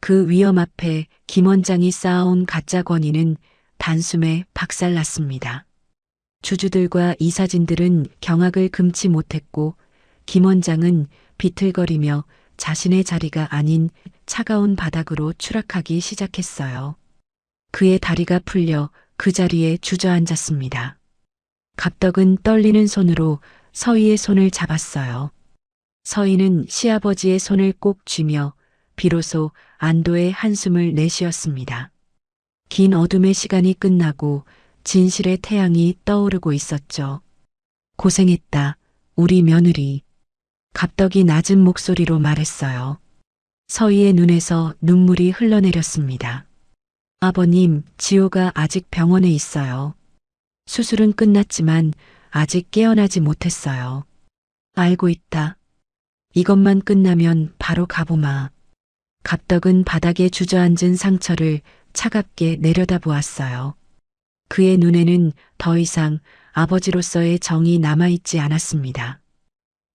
그 위험 앞에 김 원장이 쌓아온 가짜 권위는 단숨에 박살났습니다. 주주들과 이사진들은 경악을 금치 못했고 김 원장은 비틀거리며 자신의 자리가 아닌 차가운 바닥으로 추락하기 시작했어요. 그의 다리가 풀려 그 자리에 주저앉았습니다. 갑덕은 떨리는 손으로 서희의 손을 잡았어요. 서희는 시아버지의 손을 꼭 쥐며 비로소 안도의 한숨을 내쉬었습니다. 긴 어둠의 시간이 끝나고 진실의 태양이 떠오르고 있었죠. 고생했다, 우리 며느리. 갑덕이 낮은 목소리로 말했어요. 서희의 눈에서 눈물이 흘러내렸습니다. 아버님, 지호가 아직 병원에 있어요. 수술은 끝났지만 아직 깨어나지 못했어요. 알고 있다. 이것만 끝나면 바로 가보마. 갑덕은 바닥에 주저앉은 상철을 차갑게 내려다보았어요. 그의 눈에는 더 이상 아버지로서의 정이 남아있지 않았습니다.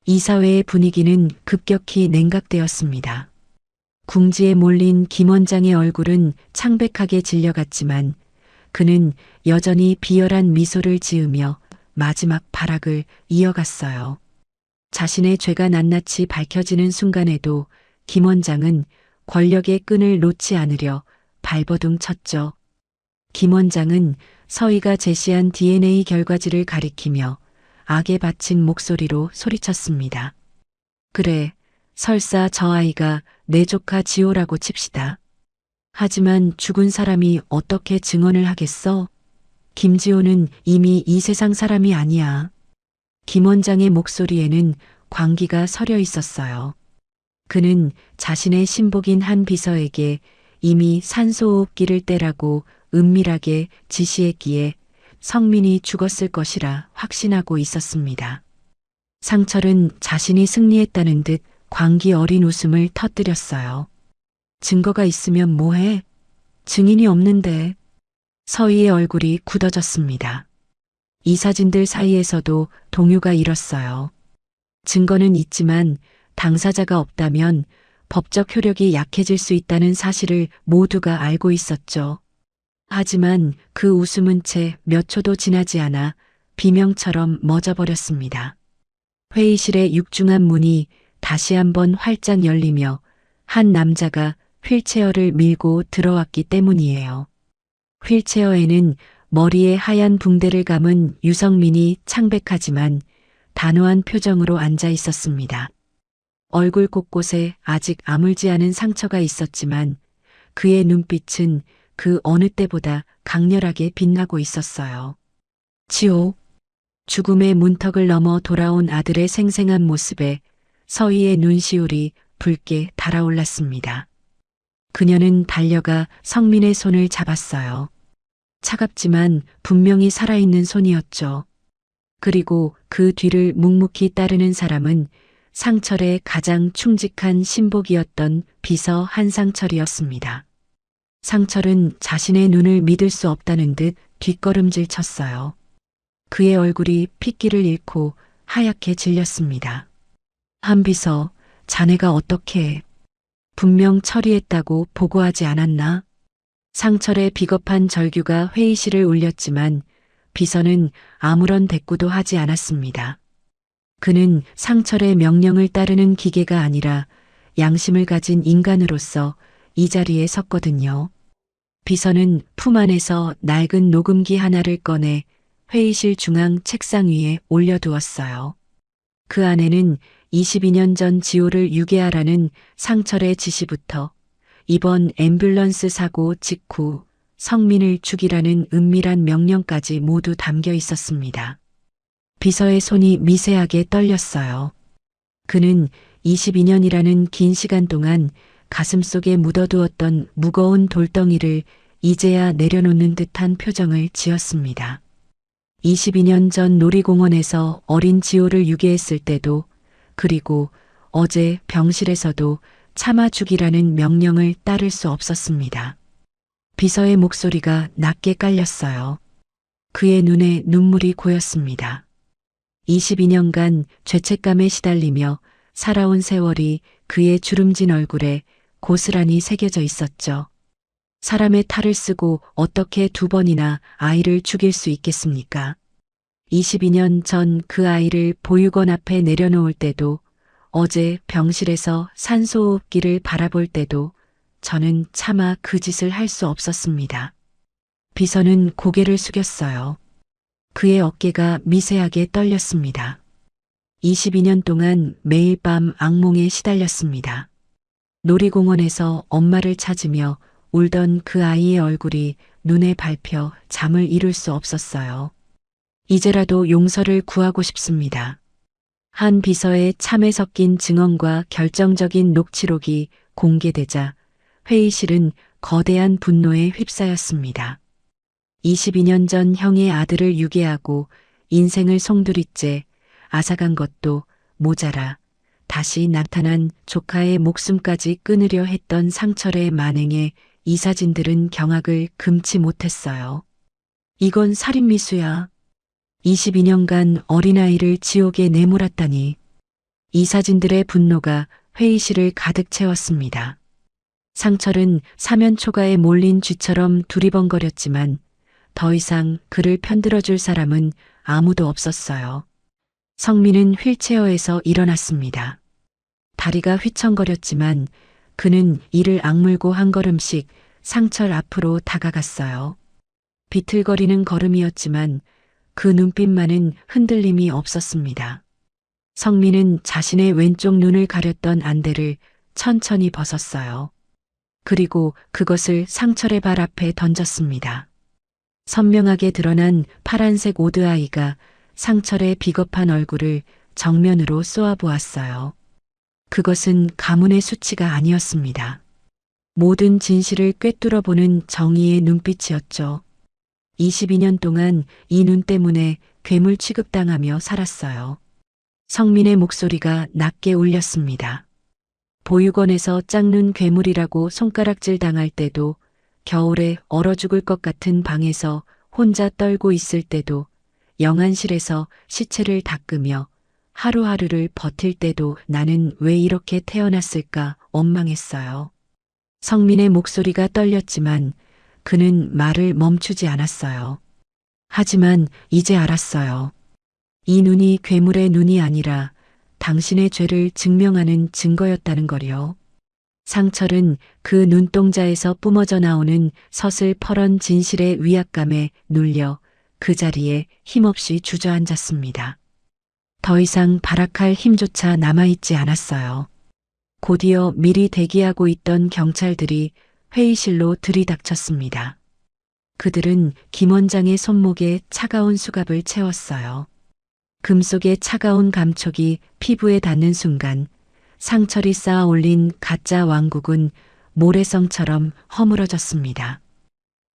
이사회의 분위기는 급격히 냉각되었습니다. 궁지에 몰린 김 원장의 얼굴은 창백하게 질려갔지만 그는 여전히 비열한 미소를 지으며 마지막 발악을 이어갔어요. 자신의 죄가 낱낱이 밝혀지는 순간에도 김 원장은 권력의 끈을 놓지 않으려 발버둥 쳤죠. 김 원장은 서희가 제시한 DNA 결과지를 가리키며 악에 바친 목소리로 소리쳤습니다. 그래, 설사 저 아이가 내 조카 지호라고 칩시다. 하지만 죽은 사람이 어떻게 증언을 하겠어? 김지호는 이미 이 세상 사람이 아니야. 김 원장의 목소리에는 광기가 서려 있었어요. 그는 자신의 신복인 한 비서에게 이미 산소호흡기를 떼라고 은밀하게 지시했기에 성민이 죽었을 것이라 확신하고 있었습니다. 상철은 자신이 승리했다는 듯 광기 어린 웃음을 터뜨렸어요. 증거가 있으면 뭐해? 증인이 없는데. 서희의 얼굴이 굳어졌습니다. 이사진들 사이에서도 동요가 일었어요. 증거는 있지만 당사자가 없다면 법적 효력이 약해질 수 있다는 사실을 모두가 알고 있었죠. 하지만 그 웃음은 채 몇 초도 지나지 않아 비명처럼 멎어버렸습니다. 회의실의 육중한 문이 다시 한번 활짝 열리며 한 남자가 휠체어를 밀고 들어왔기 때문이에요. 휠체어에는 머리에 하얀 붕대를 감은 유성민이 창백하지만 단호한 표정으로 앉아 있었습니다. 얼굴 곳곳에 아직 아물지 않은 상처가 있었지만 그의 눈빛은 그 어느 때보다 강렬하게 빛나고 있었어요. 지호, 죽음의 문턱을 넘어 돌아온 아들의 생생한 모습에 서희의 눈시울이 붉게 달아올랐습니다. 그녀는 달려가 성민의 손을 잡았어요. 차갑지만 분명히 살아있는 손이었죠. 그리고 그 뒤를 묵묵히 따르는 사람은 상철의 가장 충직한 신복이었던 비서 한상철이었습니다. 상철은 자신의 눈을 믿을 수 없다는 듯 뒷걸음질 쳤어요. 그의 얼굴이 핏기를 잃고 하얗게 질렸습니다. 한비서, 자네가 어떻게 해? 분명 처리했다고 보고하지 않았나? 상철의 비겁한 절규가 회의실을 울렸지만 비서는 아무런 대꾸도 하지 않았습니다. 그는 상철의 명령을 따르는 기계가 아니라 양심을 가진 인간으로서 이 자리에 섰거든요. 비서는 품 안에서 낡은 녹음기 하나를 꺼내 회의실 중앙 책상 위에 올려두었어요. 그 안에는 22년 전 지호를 유괴하라는 상철의 지시부터 이번 앰뷸런스 사고 직후 성민을 죽이라는 은밀한 명령까지 모두 담겨 있었습니다. 비서의 손이 미세하게 떨렸어요. 그는 22년이라는 긴 시간 동안 가슴속에 묻어두었던 무거운 돌덩이를 이제야 내려놓는 듯한 표정을 지었습니다. 22년 전 놀이공원에서 어린 지호를 유괴했을 때도, 그리고 어제 병실에서도 참아 죽이라는 명령을 따를 수 없었습니다. 비서의 목소리가 낮게 깔렸어요. 그의 눈에 눈물이 고였습니다. 22년간 죄책감에 시달리며 살아온 세월이 그의 주름진 얼굴에 고스란히 새겨져 있었죠. 사람의 탈을 쓰고 어떻게 2번이나 아이를 죽일 수 있겠습니까? 22년 전 그 아이를 보육원 앞에 내려놓을 때도, 어제 병실에서 산소호흡기를 바라볼 때도 저는 차마 그 짓을 할 수 없었습니다. 비서는 고개를 숙였어요. 그의 어깨가 미세하게 떨렸습니다. 22년 동안 매일 밤 악몽에 시달렸습니다. 놀이공원에서 엄마를 찾으며 울던 그 아이의 얼굴이 눈에 밟혀 잠을 이룰 수 없었어요. 이제라도 용서를 구하고 싶습니다. 한 비서의 참에 섞인 증언과 결정적인 녹취록이 공개되자 회의실은 거대한 분노에 휩싸였습니다. 22년 전 형의 아들을 유괴하고 인생을 송두리째 앗아간 것도 모자라 다시 나타난 조카의 목숨까지 끊으려 했던 상철의 만행에 이 사진들은 경악을 금치 못했어요. 이건 살인미수야. 22년간 어린아이를 지옥에 내몰았다니. 이 사진들의 분노가 회의실을 가득 채웠습니다. 상철은 사면 초가에 몰린 쥐처럼 두리번거렸지만 더 이상 그를 편들어줄 사람은 아무도 없었어요. 성민은 휠체어에서 일어났습니다. 다리가 휘청거렸지만 그는 이를 악물고 한 걸음씩 상철 앞으로 다가갔어요. 비틀거리는 걸음이었지만 그 눈빛만은 흔들림이 없었습니다. 성민은 자신의 왼쪽 눈을 가렸던 안대를 천천히 벗었어요. 그리고 그것을 상철의 발 앞에 던졌습니다. 선명하게 드러난 파란색 오드아이가 상철의 비겁한 얼굴을 정면으로 쏘아보았어요. 그것은 가문의 수치가 아니었습니다. 모든 진실을 꿰뚫어보는 정의의 눈빛이었죠. 22년 동안 이 눈 때문에 괴물 취급당하며 살았어요. 성민의 목소리가 낮게 울렸습니다. 보육원에서 짝눈 괴물이라고 손가락질 당할 때도, 겨울에 얼어 죽을 것 같은 방에서 혼자 떨고 있을 때도, 영안실에서 시체를 닦으며 하루하루를 버틸 때도 나는 왜 이렇게 태어났을까 원망했어요. 성민의 목소리가 떨렸지만 그는 말을 멈추지 않았어요. 하지만 이제 알았어요. 이 눈이 괴물의 눈이 아니라 당신의 죄를 증명하는 증거였다는 거요. 상철은 그 눈동자에서 뿜어져 나오는 서슬퍼런 진실의 위압감에 눌려 그 자리에 힘없이 주저앉았습니다. 더 이상 발악할 힘조차 남아있지 않았어요. 곧이어 미리 대기하고 있던 경찰들이 회의실로 들이닥쳤습니다. 그들은 김 원장의 손목에 차가운 수갑을 채웠어요. 금속의 차가운 감촉이 피부에 닿는 순간 상철이 쌓아 올린 가짜 왕국은 모래성처럼 허물어졌습니다.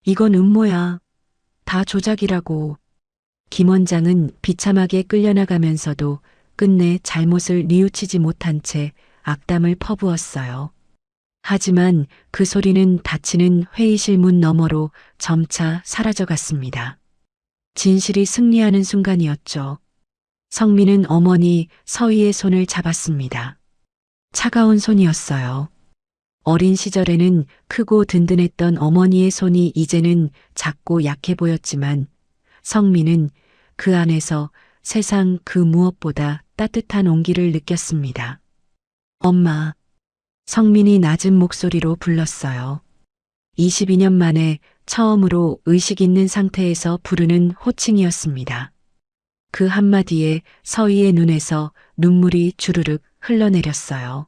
이건 음모야. 다 조작이라고. 김 원장은 비참하게 끌려나가면서도 끝내 잘못을 뉘우치지 못한 채 악담을 퍼부었어요. 하지만 그 소리는 닫히는 회의실 문 너머로 점차 사라져갔습니다. 진실이 승리하는 순간이었죠. 성민은 어머니 서희의 손을 잡았습니다. 차가운 손이었어요. 어린 시절에는 크고 든든했던 어머니의 손이 이제는 작고 약해 보였지만 성민은 그 안에서 세상 그 무엇보다 따뜻한 온기를 느꼈습니다. 엄마. 성민이 낮은 목소리로 불렀어요. 22년 만에 처음으로 의식 있는 상태에서 부르는 호칭이었습니다. 그 한마디에 서희의 눈에서 눈물이 주르륵 흘러내렸어요.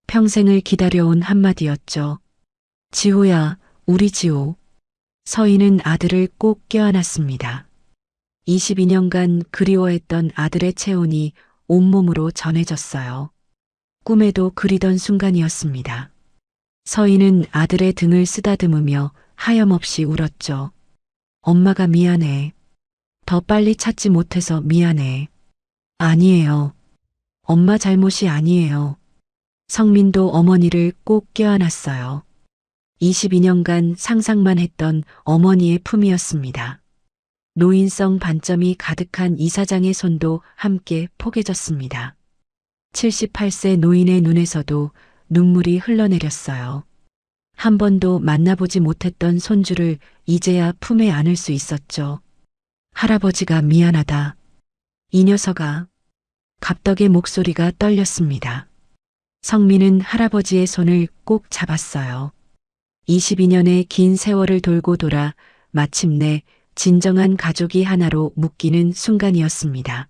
평생을 기다려온 한마디였죠. 지호야, 우리 지호. 서희는 아들을 꼭 껴안았습니다. 22년간 그리워했던 아들의 체온이 온몸으로 전해졌어요. 꿈에도 그리던 순간이었습니다. 서희는 아들의 등을 쓰다듬으며 하염없이 울었죠. 엄마가 미안해. 더 빨리 찾지 못해서 미안해. 아니에요. 엄마 잘못이 아니에요. 성민도 어머니를 꼭 껴안았어요. 22년간 상상만 했던 어머니의 품이었습니다. 노인성 반점이 가득한 이사장의 손도 함께 포개졌습니다. 78세 노인의 눈에서도 눈물이 흘러내렸어요. 한 번도 만나보지 못했던 손주를 이제야 품에 안을 수 있었죠. 할아버지가 미안하다. 이 녀석아. 갑덕의 목소리가 떨렸습니다. 성민은 할아버지의 손을 꼭 잡았어요. 22년의 긴 세월을 돌고 돌아 마침내 진정한 가족이 하나로 묶이는 순간이었습니다.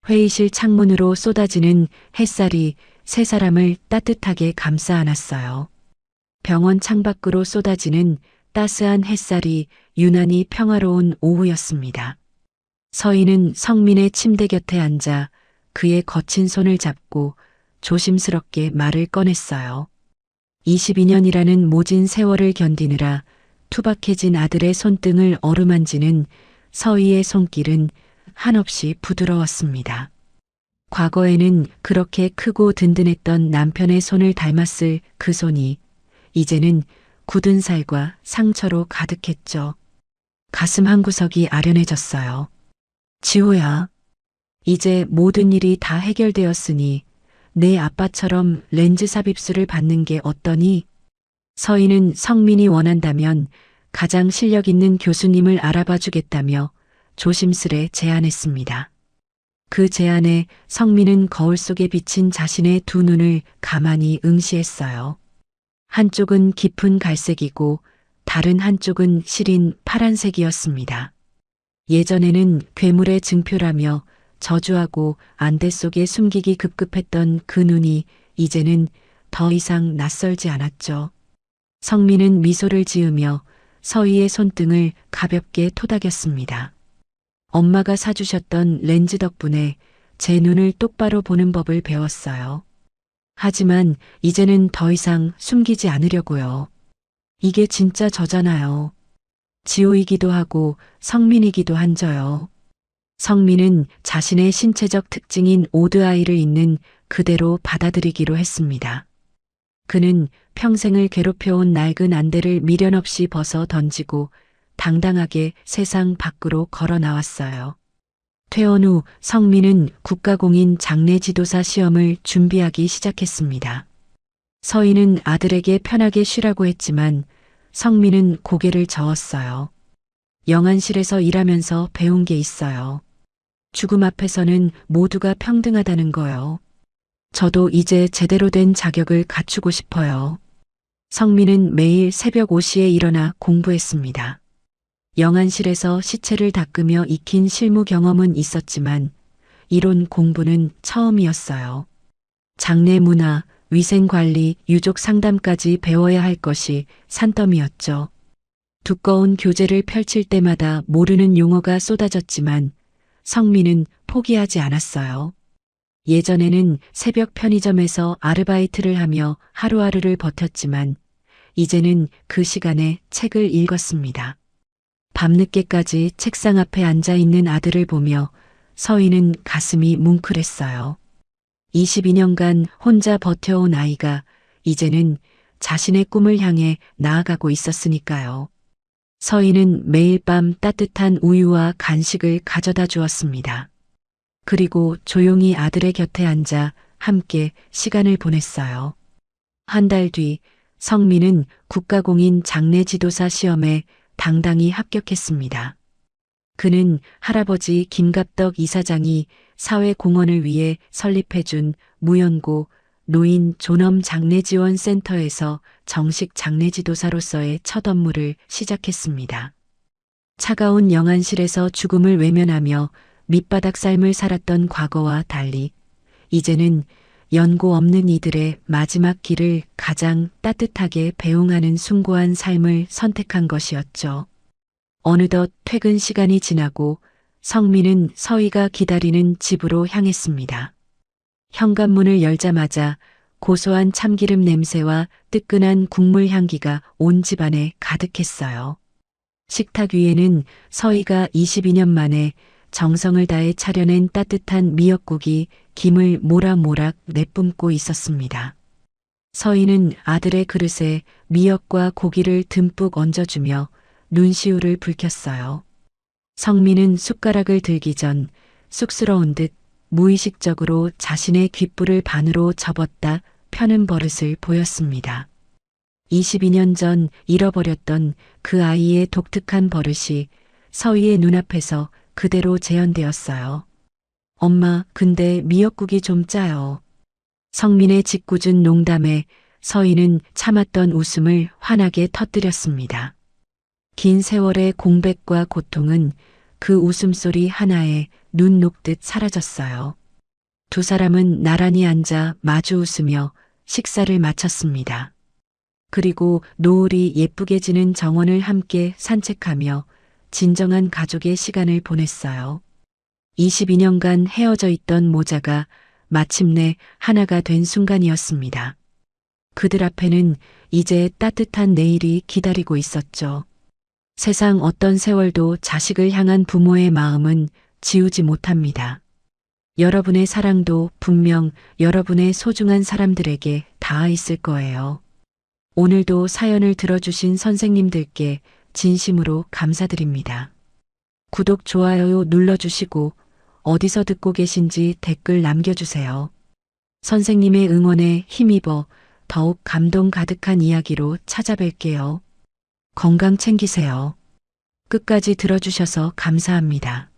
회의실 창문으로 쏟아지는 햇살이 세 사람을 따뜻하게 감싸 안았어요. 병원 창밖으로 쏟아지는 따스한 햇살이 유난히 평화로운 오후였습니다. 서희는 성민의 침대 곁에 앉아 그의 거친 손을 잡고 조심스럽게 말을 꺼냈어요. 22년이라는 모진 세월을 견디느라 투박해진 아들의 손등을 어루만지는 서희의 손길은 한없이 부드러웠습니다. 과거에는 그렇게 크고 든든했던 남편의 손을 닮았을 그 손이 이제는 굳은 살과 상처로 가득했죠. 가슴 한구석이 아련해졌어요. 지호야, 이제 모든 일이 다 해결되었으니 내 아빠처럼 렌즈 삽입술을 받는 게 어떠니? 서희는 성민이 원한다면 가장 실력 있는 교수님을 알아봐 주겠다며 조심스레 제안했습니다. 그 제안에 성민은 거울 속에 비친 자신의 두 눈을 가만히 응시했어요. 한쪽은 깊은 갈색이고 다른 한쪽은 시린 파란색이었습니다. 예전에는 괴물의 증표라며 저주하고 안대 속에 숨기기 급급했던 그 눈이 이제는 더 이상 낯설지 않았죠. 성민은 미소를 지으며 서희의 손등을 가볍게 토닥였습니다. 엄마가 사주셨던 렌즈 덕분에 제 눈을 똑바로 보는 법을 배웠어요. 하지만 이제는 더 이상 숨기지 않으려고요. 이게 진짜 저잖아요. 지호이기도 하고 성민이기도 한 저요. 성민은 자신의 신체적 특징인 오드아이를 있는 그대로 받아들이기로 했습니다. 그는 평생을 괴롭혀온 낡은 안대를 미련 없이 벗어 던지고 당당하게 세상 밖으로 걸어 나왔어요. 퇴원 후 성민은 국가공인 장례지도사 시험을 준비하기 시작했습니다. 서희는 아들에게 편하게 쉬라고 했지만 성민은 고개를 저었어요. 영안실에서 일하면서 배운 게 있어요. 죽음 앞에서는 모두가 평등하다는 거요. 저도 이제 제대로 된 자격을 갖추고 싶어요. 성민은 매일 새벽 5시에 일어나 공부했습니다. 영안실에서 시체를 닦으며 익힌 실무 경험은 있었지만 이론 공부는 처음이었어요. 장례 문화, 위생관리, 유족 상담까지 배워야 할 것이 산더미였죠. 두꺼운 교재를 펼칠 때마다 모르는 용어가 쏟아졌지만 성민은 포기하지 않았어요. 예전에는 새벽 편의점에서 아르바이트를 하며 하루하루를 버텼지만 이제는 그 시간에 책을 읽었습니다. 밤늦게까지 책상 앞에 앉아 있는 아들을 보며 서희는 가슴이 뭉클했어요. 22년간 혼자 버텨온 아이가 이제는 자신의 꿈을 향해 나아가고 있었으니까요. 서희는 매일 밤 따뜻한 우유와 간식을 가져다 주었습니다. 그리고 조용히 아들의 곁에 앉아 함께 시간을 보냈어요. 한 달 뒤 성민은 국가공인 장례지도사 시험에 당당히 합격했습니다. 그는 할아버지 김갑덕 이사장이 사회공헌을 위해 설립해준 무연고 노인 존엄 장례지원센터에서 정식 장례지도사로서의 첫 업무를 시작했습니다. 차가운 영안실에서 죽음을 외면하며 밑바닥 삶을 살았던 과거와 달리 이제는 연고 없는 이들의 마지막 길을 가장 따뜻하게 배웅하는 숭고한 삶을 선택한 것이었죠. 어느덧 퇴근 시간이 지나고 성민은 서희가 기다리는 집으로 향했습니다. 현관문을 열자마자 고소한 참기름 냄새와 뜨끈한 국물 향기가 온 집안에 가득했어요. 식탁 위에는 서희가 22년 만에 정성을 다해 차려낸 따뜻한 미역국이 김을 모락모락 내뿜고 있었습니다. 서희는 아들의 그릇에 미역과 고기를 듬뿍 얹어주며 눈시울을 붉혔어요. 성민은 숟가락을 들기 전 쑥스러운 듯 무의식적으로 자신의 귓불을 반으로 접었다 펴는 버릇을 보였습니다. 22년 전 잃어버렸던 그 아이의 독특한 버릇이 서희의 눈앞에서 그대로 재현되었어요. 엄마, 근데 미역국이 좀 짜요. 성민의 짓궂은 농담에 서희는 참았던 웃음을 환하게 터뜨렸습니다. 긴 세월의 공백과 고통은 그 웃음소리 하나에 눈 녹듯 사라졌어요. 두 사람은 나란히 앉아 마주 웃으며 식사를 마쳤습니다. 그리고 노을이 예쁘게 지는 정원을 함께 산책하며 진정한 가족의 시간을 보냈어요. 22년간 헤어져 있던 모자가 마침내 하나가 된 순간이었습니다. 그들 앞에는 이제 따뜻한 내일이 기다리고 있었죠. 세상 어떤 세월도 자식을 향한 부모의 마음은 지우지 못합니다. 여러분의 사랑도 분명 여러분의 소중한 사람들에게 닿아 있을 거예요. 오늘도 사연을 들어주신 선생님들께 진심으로 감사드립니다. 구독, 좋아요 눌러주시고 어디서 듣고 계신지 댓글 남겨주세요. 선생님의 응원에 힘입어 더욱 감동 가득한 이야기로 찾아뵐게요. 건강 챙기세요. 끝까지 들어주셔서 감사합니다.